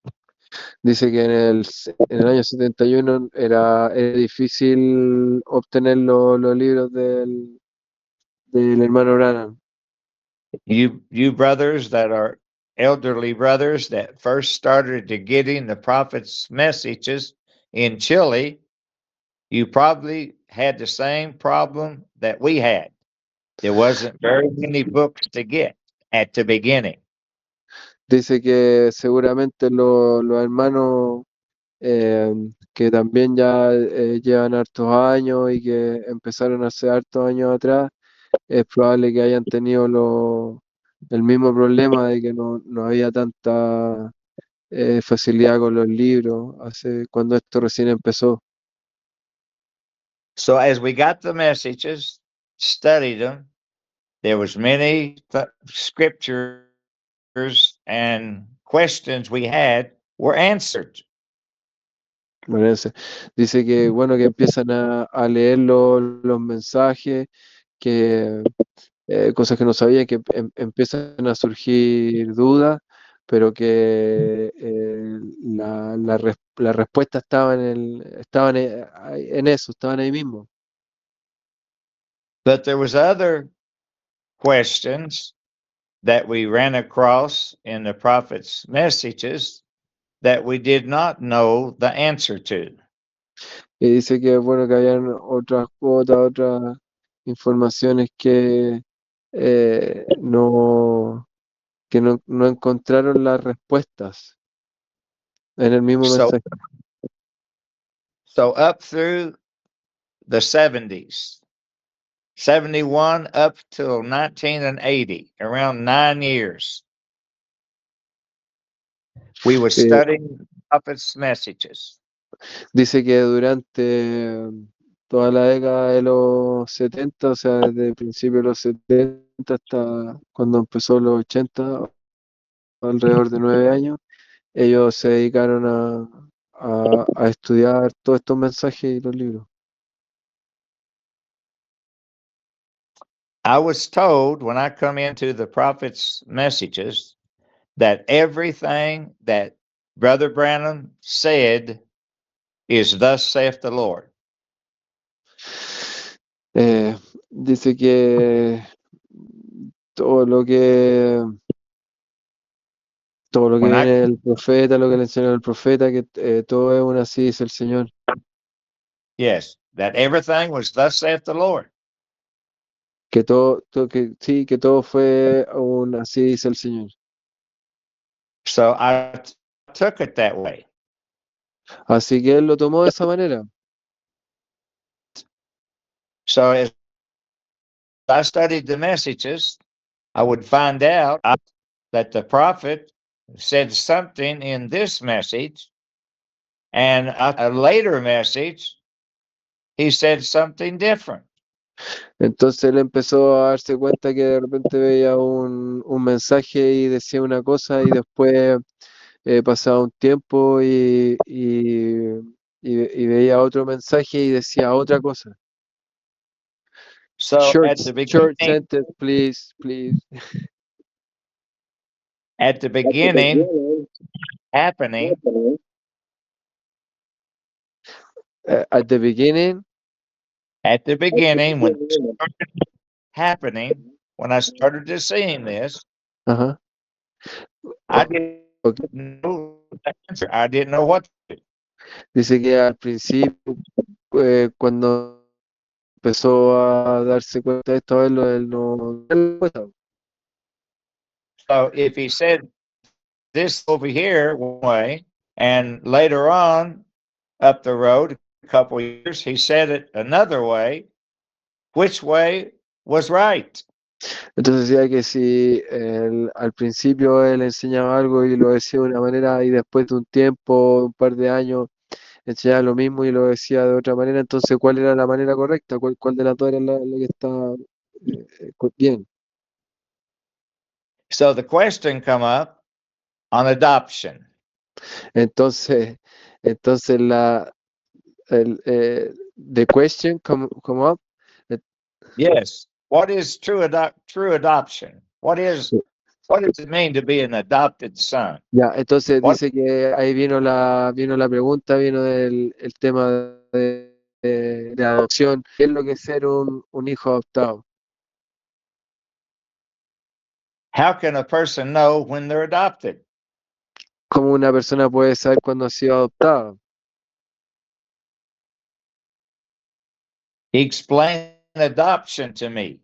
Dice que en el año 71 era difícil obtener los libros del hermano Branham. You brothers that are elderly brothers that first started to getting the prophet's messages in Chile, you probably had the same problem that we had. There wasn't very many books to get at the beginning. Dice que seguramente los hermanos que también ya llevan hartos años y que empezaron hace hartos años atrás, es probable que hayan tenido el mismo problema de que no había tanta facilidad con los libros cuando esto recién empezó. So as we got the messages, studied them, there was many scriptures and questions we had were answered. Bueno, dice que bueno, que empiezan a leer los mensajes, que cosas que no sabían, que empiezan a surgir dudas, pero que la respuesta estaba en eso, estaban ahí mismo. But there was other questions that we ran across in the prophet's messages that we did not know the answer to. Y dice que bueno, que habían otras informaciones no encontraron las respuestas en el mismo So, mensaje. so up through the 70s, 71 up till 1980, around 9 years, we were studying prophet's messages. Dice que durante toda la década de los 70, o sea, desde el principio de los 70 hasta cuando empezó los 80, alrededor de 9 años, ellos se dedicaron a estudiar todos estos mensajes y los libros. I was told when I come into the prophet's messages that everything that Brother Branham said is thus saith the Lord. Dice que todo lo que todo lo que When I viene del profeta, lo que le enseñó el profeta, que todo es un así dice el Señor. yes, that everything was thus saith the Lord. Que que sí, que todo fue un así dice el Señor. So I took it that way. Así que él lo tomó de esa manera. So as I studied the messages, I would find out that the prophet said something in this message, and a later message, he said something different. Entonces él empezó a darse cuenta que de repente veía un mensaje y decía una cosa y después pasaba un tiempo y veía otro mensaje y decía otra cosa. So at the Short beginning, sentence, please, please. at the beginning, happening, At the beginning, at the beginning, when it started happening, when I started to seeing this, ajá, I ok, didn't ok. know the answer. I didn't know what to do. Dice que al principio, cuando empezó a darse cuenta de esto, él no. So if he said this over here one way, and later on up the road, a couple of years, he said it another way, which way was right? Entonces decía que si al principio él enseñaba algo y lo decía de una manera y después de un tiempo, un par de años, enseñaba lo mismo y lo decía de otra manera, entonces ¿cuál era la manera correcta? ¿Cuál de las dos era la que estaba bien? So the question come up on adoption. Entonces, entonces the question come up. eh, Yes. What is true adoption? What does it mean to be an adopted son? Ya, entonces What dice que ahí vino la pregunta, vino el tema de adopción. ¿Qué es lo que es ser un hijo adoptado? how can a person know when they're adopted? ¿Cómo una persona puede saber cuándo ha sido adoptada? Explain adoption to me.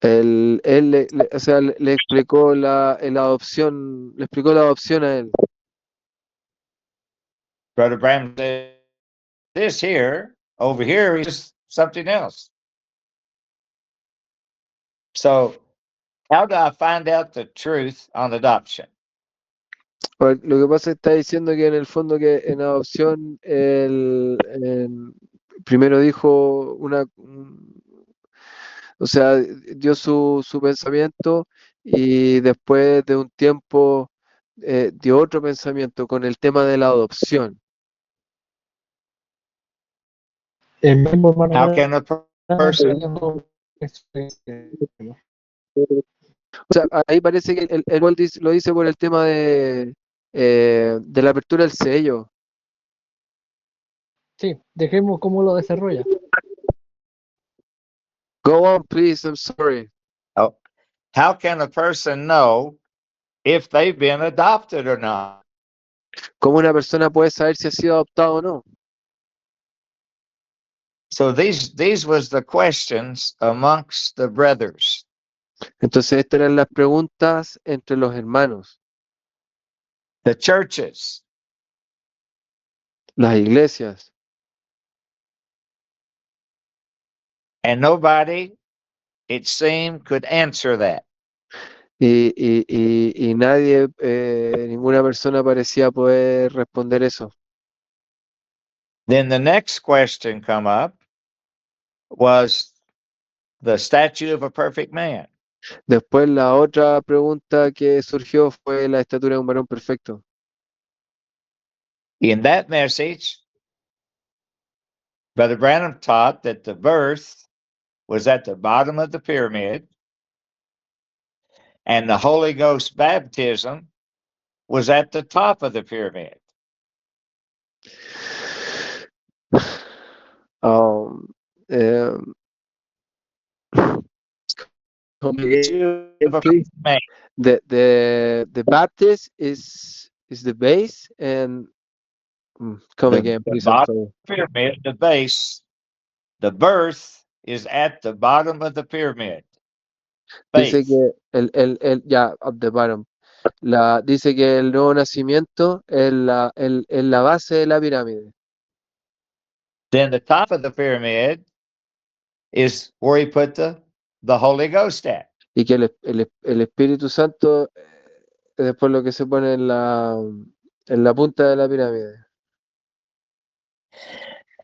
O sea, le explicó la adopción, le explicó la adopción a él. Brother Bram said this here, over here is something else. So how do I find out the truth on adoption? Lo que pasa es que está diciendo que en el fondo que en adopción primero dijo o sea, dio su pensamiento y después de un tiempo dio otro pensamiento con el tema de la adopción. El mismo hermano How can a Branham person pidiendo O sea, ahí parece que el gol lo dice por el tema de la apertura del sello. Sí, dejemos cómo lo desarrolla. Go on, please, I'm sorry. oh, how can a person know if they've been adopted or not? ¿Cómo una persona puede saber si ha sido adoptado o no? So these was the questions amongst the brothers. Entonces, estas eran las preguntas entre los hermanos, The churches. las iglesias, And nobody, it seemed, could answer that. y nadie, ninguna persona parecía poder responder eso. Then the next question come up was the statue of a perfect man. Después, la otra pregunta que surgió fue la estatura de un varón perfecto. In that message, Brother Branham taught that the birth was at the bottom of the pyramid and the Holy Ghost baptism was at the top of the pyramid. Um, um, come again, please. Man, The Baptist is the base, and come again, the please. I'm bottom sorry. pyramid, the base, the birth is at the bottom of the pyramid. Dice Faith. que ya, up the bottom. Dice que el nuevo nacimiento es la base de la pirámide Then the top of the pyramid is where he put the Holy Ghost at. y que el Espíritu Santo es después lo que se pone en la punta de la pirámide.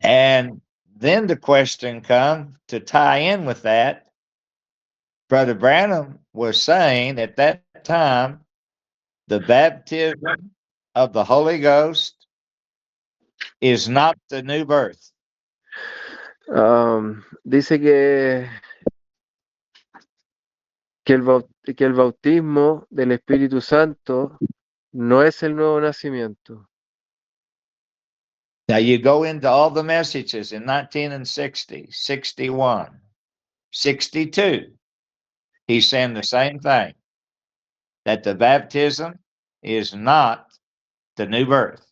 And then the question comes to tie in with that. Brother Branham was saying at that time the baptism of the Holy Ghost is not the new birth. Dice que el bautismo del Espíritu Santo no es el nuevo nacimiento. Now you go into all the messages in 19 and 60, 61, 62. He's saying the same thing, that the baptism is not the new birth.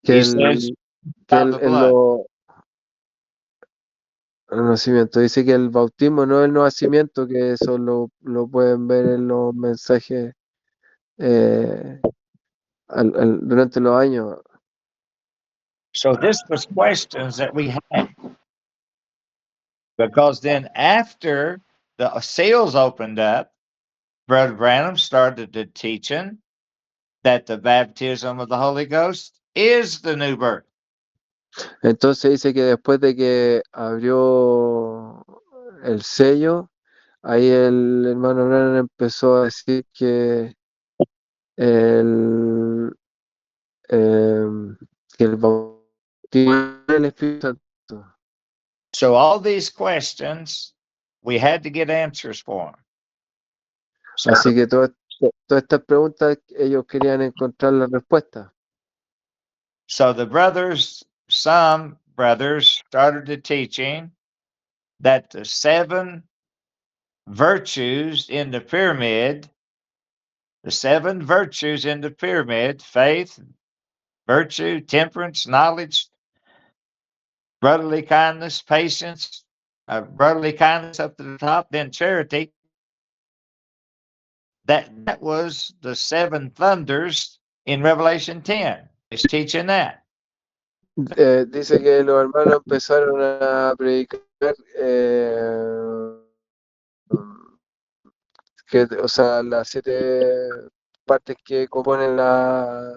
Que He says by the blood. el nacimiento. Dice que el bautismo no es el nuevo nacimiento, que eso lo pueden ver en los mensajes eh, durante los años. So this was questions that we had. Because then after the seals opened up, Brother Branham started to teaching that the baptism of the Holy Ghost is the new birth. Entonces dice que después de que abrió el sello, ahí el hermano Branham empezó a decir que el, que el bautismo del Espíritu Santo. So all these questions, we had to get answers for them. So, Así que todas estas preguntas ellos querían encontrar la respuesta. so the brothers, some brothers started the teaching that the 7 virtues in the pyramid, faith, virtue, temperance, knowledge, brotherly kindness, patience, brotherly kindness up to the top, then charity. That was the 7 thunders in Revelation 10. It's teaching that. Dice que los hermanos empezaron a predicar o sea, las 7 partes que componen las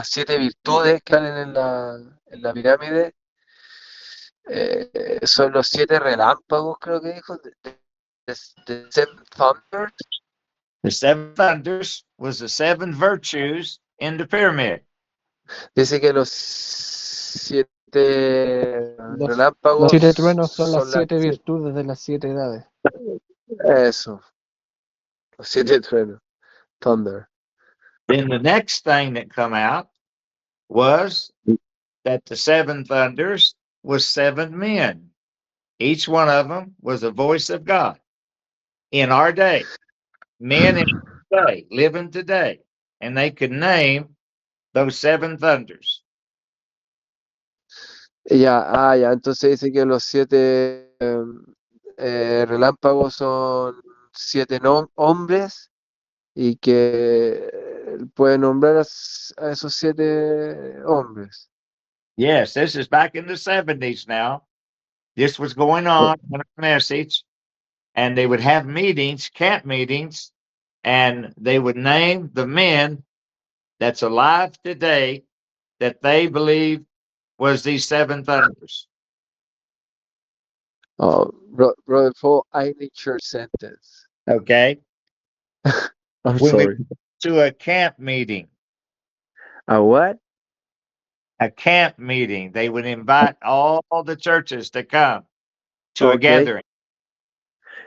7 virtudes que salen en la pirámide, son los 7 relámpagos, creo que dijo, de Seven Thunders. The 7 thunders was the 7 virtues in the pyramid. Dice que los 7 Los relámpagos 7 truenos son las son las 7 virtudes de las 7 edades. eso, los 7 truenos, Thunder. Then the next thing that come out was that the 7 thunders was 7 men. Each one of them was a voice of God in our day. Men in our day, living today. And they could name those 7 thunders. Ya, entonces dice que los 7 relámpagos son 7 hombres y que puede nombrar a esos 7 hombres. Yes, this is back in the 70s now. This was going on in a message, and they would have meetings, camp meetings, and they would name the men that's alive today that they believe was these 7 thunders. Oh, Brother Paul, I need your sentence. Okay. I'm When we sorry. went to a camp meeting, ¿A what? a camp meeting, they would invite all the churches to come to a Ok. gathering.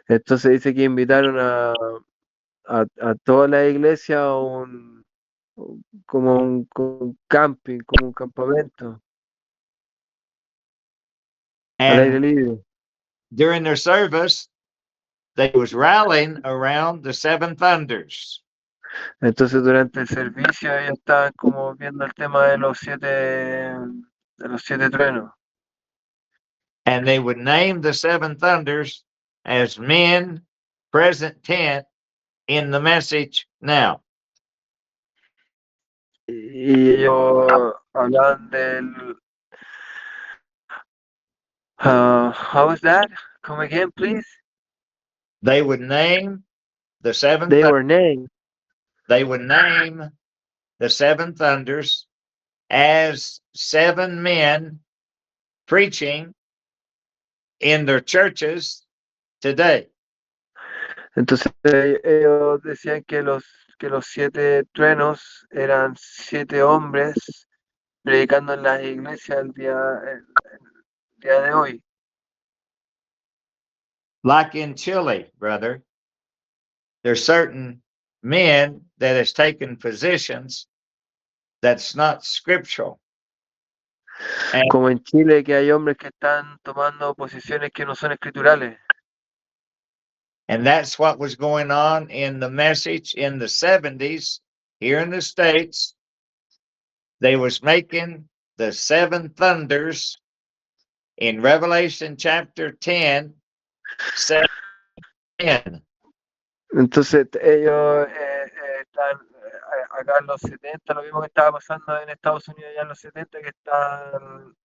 Entonces dice que invitaron a toda la iglesia a como un camping, como un campamento. al aire And libre. during their service, they was rallying around the seven thunders. Entonces durante el servicio ellos estaban como viendo el tema de los siete truenos. And they would name the seven thunders as men present tense in the message now. Y ellos hablaban del how was that? Come again, please. They would name the seven They thunders. were named. They would name the seven thunders as seven men preaching in their churches today. Entonces ellos decían que los siete truenos eran siete hombres predicando en las iglesias el día de hoy. Like in Chile, brother, there's certain men that has taken positions that's not scriptural. And, Como en Chile, que hay hombres que están tomando posiciones que no son escriturales. and that's what was going on in the message in the 70s here in the States. They was making the seven thunders in Revelation chapter 10, 7. Entonces ellos están acá en los 70, lo mismo que estaba pasando en Estados Unidos ya en los 70, que están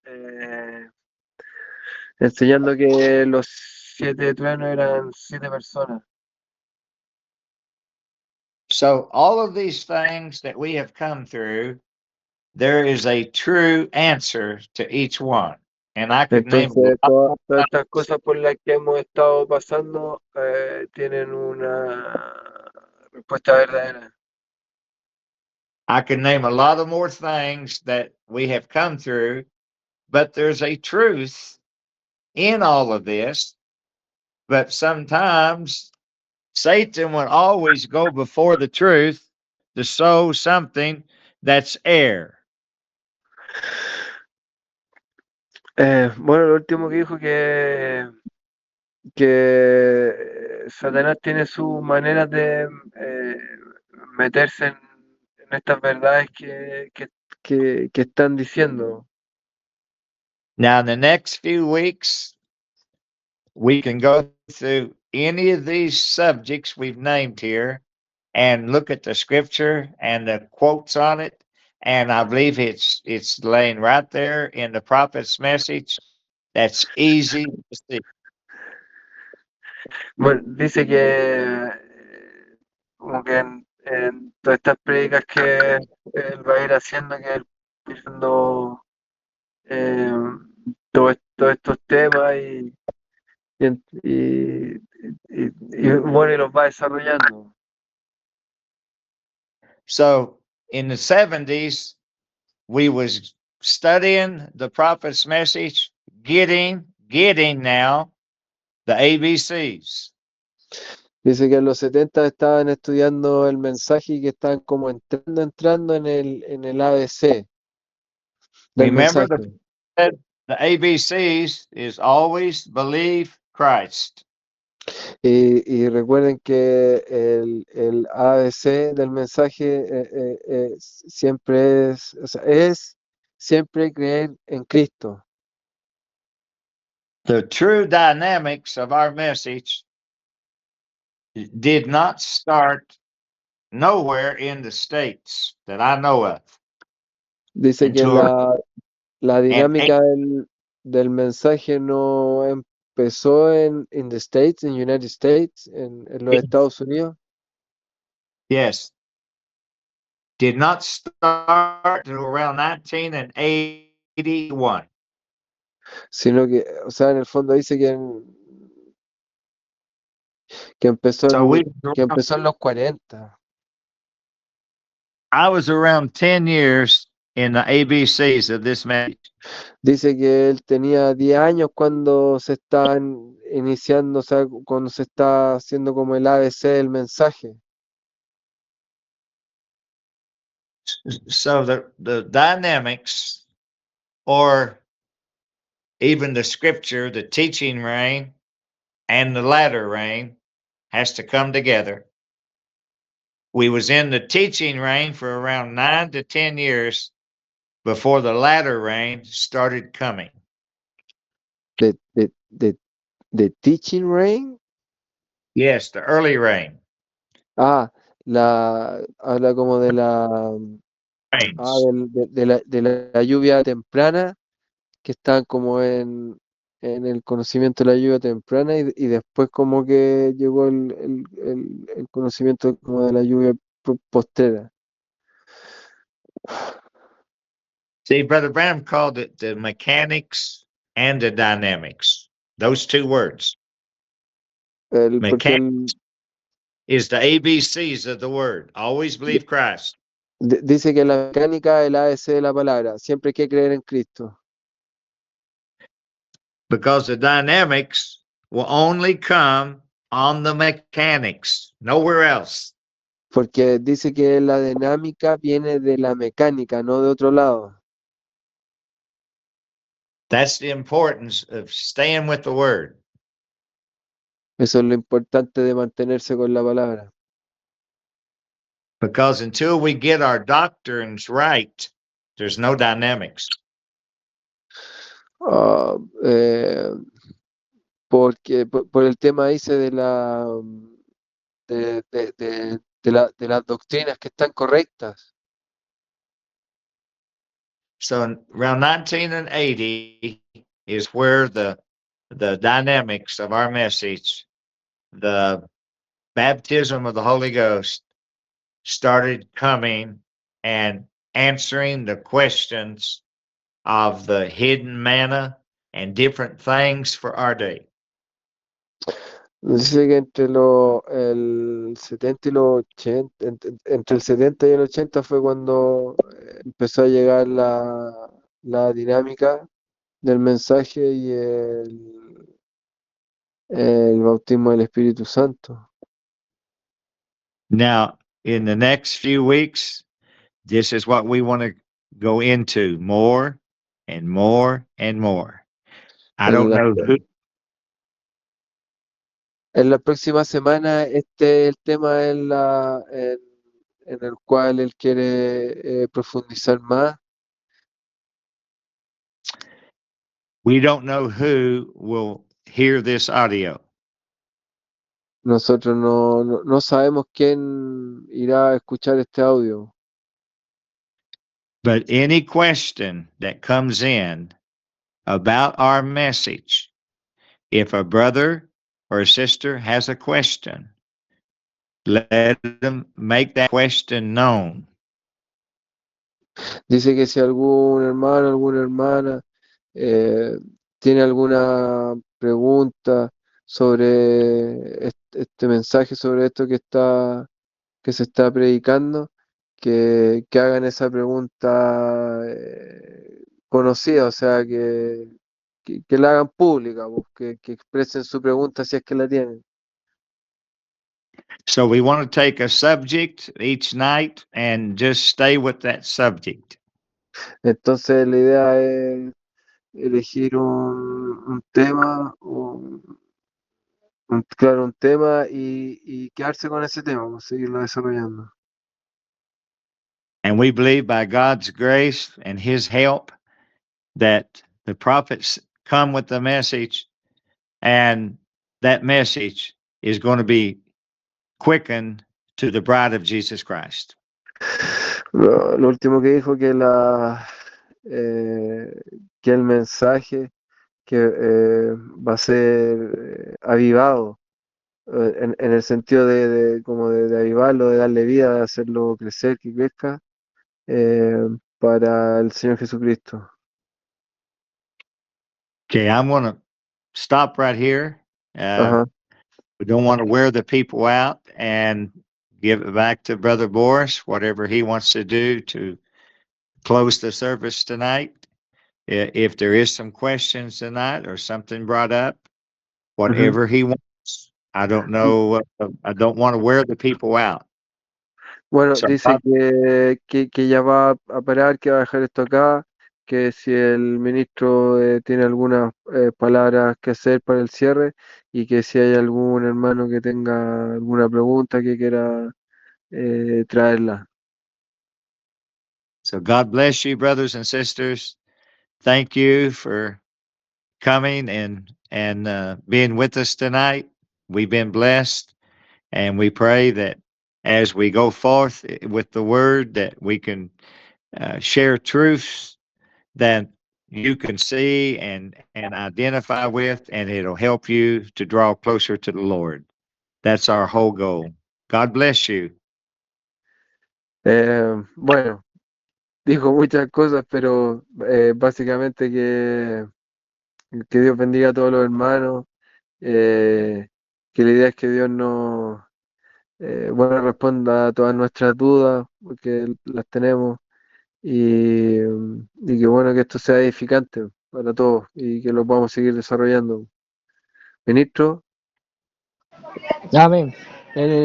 enseñando que los siete truenos eran siete personas. So all of these things that we have come through, there is a true answer to each one. And I could name Entonces todas estas cosas por las que hemos estado pasando tienen una respuesta verdadera. I could name a lot of more things that we have come through, but there's a truth in all of this. But sometimes Satan will always go before the truth to sow something that's error. Bueno, lo último que dijo que Satanás tiene sus maneras de meterse en estas verdades que están diciendo. Now, in the next few weeks, we can go through any of these subjects we've named here and look at the scripture and the quotes on it. And I believe it's laying right there in the prophet's message. That's easy to see. Bueno, dice que como que en todas estas prédicas que él va a ir haciendo, que él va diciendo eh, todos estos temas bueno, y los va desarrollando. So in the 70s, we was studying the prophet's message, getting now the ABCs. Dice que en los 70 estaban estudiando el mensaje y que estaban como entrando en el ABC del Remember mensaje. the ABCs is always believe Christ. Y recuerden que el ABC del mensaje siempre es siempre creer en Cristo. The true dynamics of our message did not start nowhere in the States that I know of. Dice que Until la dinámica del mensaje no empezó en the States, en United States, en los Estados Unidos. Yes. Did not start until around 1981. Sino que, o sea, en el fondo dice que empezó So que empezó en los 40. I was around 10 years in the ABCs of this message. Dice que él tenía 10 años cuando se están iniciando, o sea, cuando se está haciendo como el ABC del mensaje. So the dynamics or even the scripture, the teaching rain and the latter rain has to come together. We was in the teaching rain for around 9 to 10 years before the latter rain started coming. The, the, the, the teaching rain. Yes, the early rain. Habla como de la, Rains. de la lluvia temprana, que están como en el conocimiento de la lluvia temprana y después como que llegó el conocimiento como de la lluvia postrera. See, Brother Branham called it the mechanics and the dynamics. Those two words. Porque Mechanics is the ABCs of the word. Always believe Christ. dice que la mecánica es el ABC de la palabra. Siempre hay que creer en Cristo. Because the dynamics will only come on the mechanics, nowhere else. Porque dice que la dinámica viene de la mecánica, no de otro lado. That's the importance of staying with the word. Eso es lo importante de mantenerse con la palabra. Because until we get our doctrines right, there's no dynamics. Porque por el tema dice de de las doctrinas que están correctas. So around 1980 is where the dynamics of our message, the baptism of the Holy Ghost, started coming and answering the questions of the hidden manna and different things for our day. Dice que entre el 70 y los 80, entre el 70 y el 80 fue cuando empezó a llegar la dinámica del mensaje y el bautismo del Espíritu Santo. Now, in the next few weeks, this is what we want to go into more and more and more. I don't know who. En la próxima semana, este es el tema en el cual él quiere profundizar más. We don't know who will hear this audio. Nosotros no sabemos quién irá a escuchar este audio. But any question that comes in about our message, if a brother or a sister has a question, let them make that question known. Dice que si algún hermano, alguna hermana tiene alguna pregunta sobre este mensaje, sobre esto que se está predicando, que hagan esa pregunta conocida, o sea, que la hagan pública, pues, que expresen su pregunta si es que la tienen. So we want to take a subject each night and just stay with that subject. Entonces la idea es elegir un tema, claro, un tema y quedarse con ese tema, pues, seguirlo desarrollando. And we believe by God's grace and his help that the prophets come with the message, and that message is going to be quickened to the bride of Jesus Christ. Lo último que dijo que el mensaje que va a ser avivado, en el sentido como de avivarlo, de darle vida, de hacerlo crecer, que crezca, para el Señor Jesucristo. Okay, I'm going to stop right here. Ajá. We don't want to wear the people out and give it back to Brother Boris, whatever he wants to do to close the service tonight. If there is some questions tonight or something brought up, whatever he wants. I don't know. I don't want to wear the people out. Bueno, So, dice que ya va a parar, que va a dejar esto acá. que si el ministro tiene algunas palabras que hacer para el cierre y que si hay algún hermano que tenga alguna pregunta que quiera traerla. So God bless you, brothers and sisters. Thank you for coming and being with us tonight. We've been blessed, and we pray that as we go forth with the word, that we can share truths that you can see and identify with, and it'll help you to draw closer to the Lord. That's our whole goal. God bless you. Bueno, dijo muchas cosas, pero básicamente que Dios bendiga a todos los hermanos, que la idea es que Dios nos bueno, responda a todas nuestras dudas, porque las tenemos, y que bueno que esto sea edificante para todos y que lo podamos seguir desarrollando. Ministro, Amén.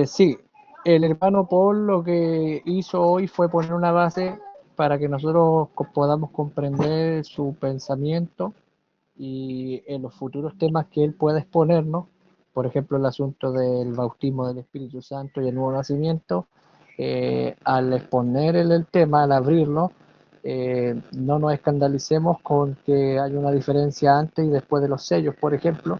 Sí, el hermano Paul lo que hizo hoy fue poner una base para que nosotros podamos comprender su pensamiento y en los futuros temas que él pueda exponernos, por ejemplo, el asunto del bautismo del Espíritu Santo y el nuevo nacimiento, al exponer el tema, al abrirlo, no nos escandalicemos con que hay una diferencia antes y después de los sellos, por ejemplo,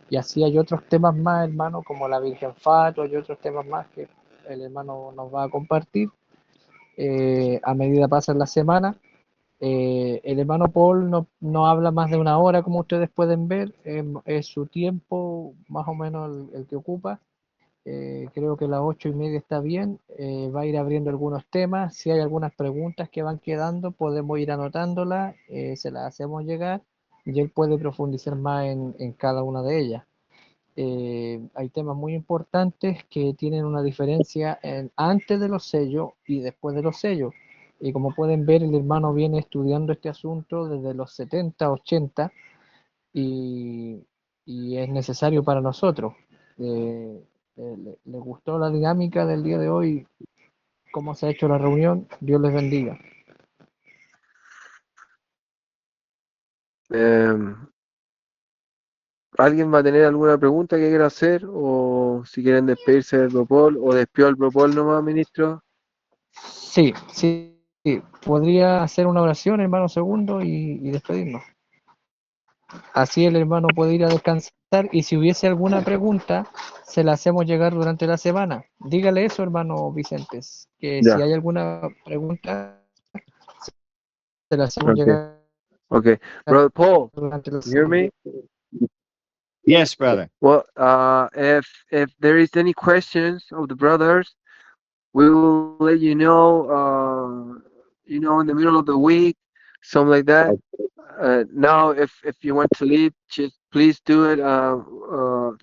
y así hay otros temas más, hermano, como la Virgen Fatua y otros temas más que el hermano nos va a compartir a medida pasan las semanas. El hermano Paul no habla más de una hora, como ustedes pueden ver, es su tiempo más o menos el que ocupa. Creo que las 8:30 está bien. Va a ir abriendo algunos temas. Si hay algunas preguntas que van quedando, podemos ir anotándolas, se las hacemos llegar y él puede profundizar más en cada una de ellas. Hay temas muy importantes que tienen una diferencia antes de los sellos y después de los sellos. Y como pueden ver, el hermano viene estudiando este asunto desde los 70, 80 y, y es necesario para nosotros. ¿Le gustó la dinámica del día de hoy? ¿Cómo se ha hecho la reunión? Dios les bendiga. ¿alguien va a tener alguna pregunta que quiera hacer? O si quieren despedirse del Propol, o despido al Propol nomás, ministro. Sí, sí, sí. Podría hacer una oración, hermano segundo, y despedirnos. Así el hermano puede ir a descansar y si hubiese alguna pregunta, se la hacemos llegar durante la semana. Dígale eso, hermano Vicentes, que si Ya, hay alguna pregunta, se la hacemos okay, llegar okay. Brother Paul, durante la you hear semana. me? Yes, brother. Well, if there is any questions of the brothers, we will let you know. In the middle of the week, something like that. Now, if you want to leave, just please do it.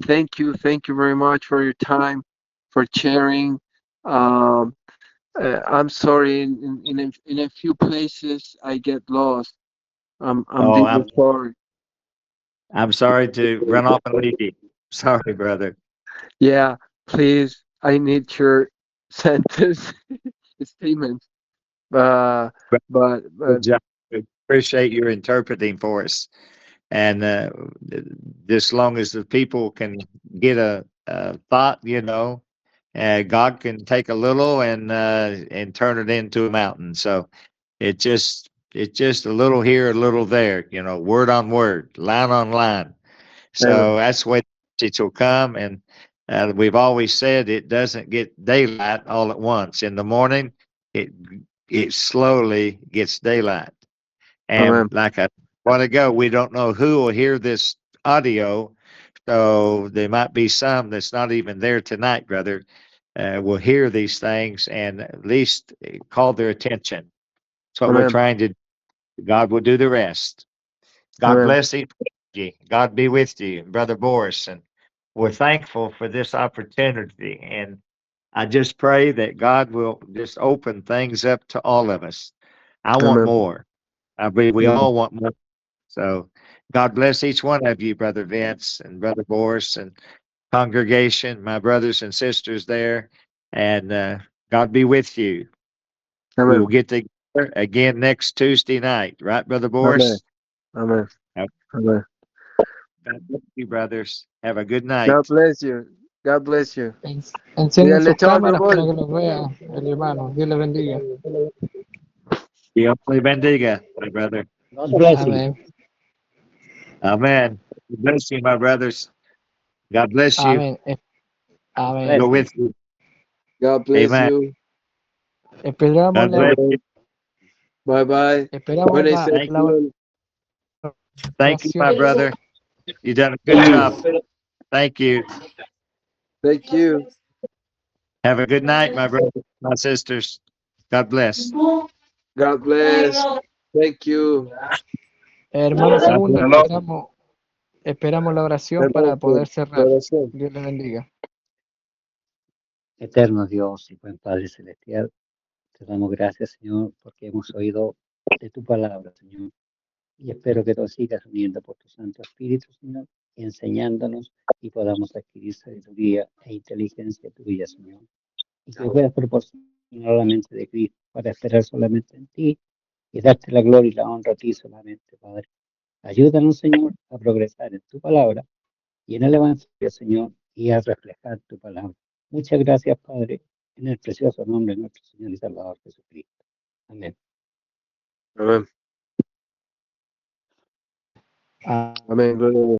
Thank you very much for your time, for sharing. Um, I'm sorry. In a few places, I get lost. I'm Oh, deeply sorry. I'm sorry to run off and leave you. Sorry, brother. Yeah, please. I need your sentence statement. Uh, but Good job. We appreciate your interpreting for us. And as long as the people can get a thought, God can take a little and turn it into a mountain. So it's just a little here, a little there, word on word, line on line. amen, So that's the way it will come. And we've always said it doesn't get daylight all at once. In the morning, it it slowly gets daylight. And amen, like I want to go, we don't know who will hear this audio. So there might be some that's not even there tonight, brother, will hear these things and at least call their attention. That's what we're amen, trying to do. God will do the rest. God amen, bless each one of you. God be with you, Brother Boris. And we're thankful for this opportunity. And I just pray that God will just open things up to all of us. I want amen, more. I believe we amen, all want more. So God bless each one of you, Brother Vince and Brother Boris and congregation, my brothers and sisters there. And God be with you. We will amen, get together together again next Tuesday night. Right, Brother Boris? Amen. Yep. Amen. God bless you, brothers. Have a good night. God bless you. God bless you. Encienden Dígale sus chao, cámaras para Brother. que los vea el hermano. Dios le bendiga. Dios le bendiga, my brother. God bless you. Amén. Amen. God bless you, my brothers. God bless you. Amén. Amén. Go with you. God bless Amen. you. Esperamos God la, bless you. Bye bye. esperamos Buena la sesión. Thank you, my oración. brother. You done a good job. Thank you. Thank you. Have a good night, my brothers, my sisters. God bless. God bless. Thank you. Hermano God Segundo, bless. esperamos la oración para poder cerrar. Oración. Dios le bendiga. Eterno Dios y buen Padre Celestial, te damos gracias, Señor, porque hemos oído de tu palabra, Señor. Y espero que nos sigas uniendo por tu Santo Espíritu, Señor, y enseñándonos y podamos adquirir sabiduría e inteligencia tuya, Señor. Y que puedas proporcionar la mente de Cristo para esperar solamente en ti y darte la gloria y la honra a ti solamente, Padre. Ayúdanos, Señor, a progresar en tu palabra y en el Evangelio, Señor, y a reflejar tu palabra. Muchas gracias, Padre, en el precioso nombre de nuestro Señor y Salvador Jesucristo. Amén. Amén. Amén. Amén. Gloria a Dios.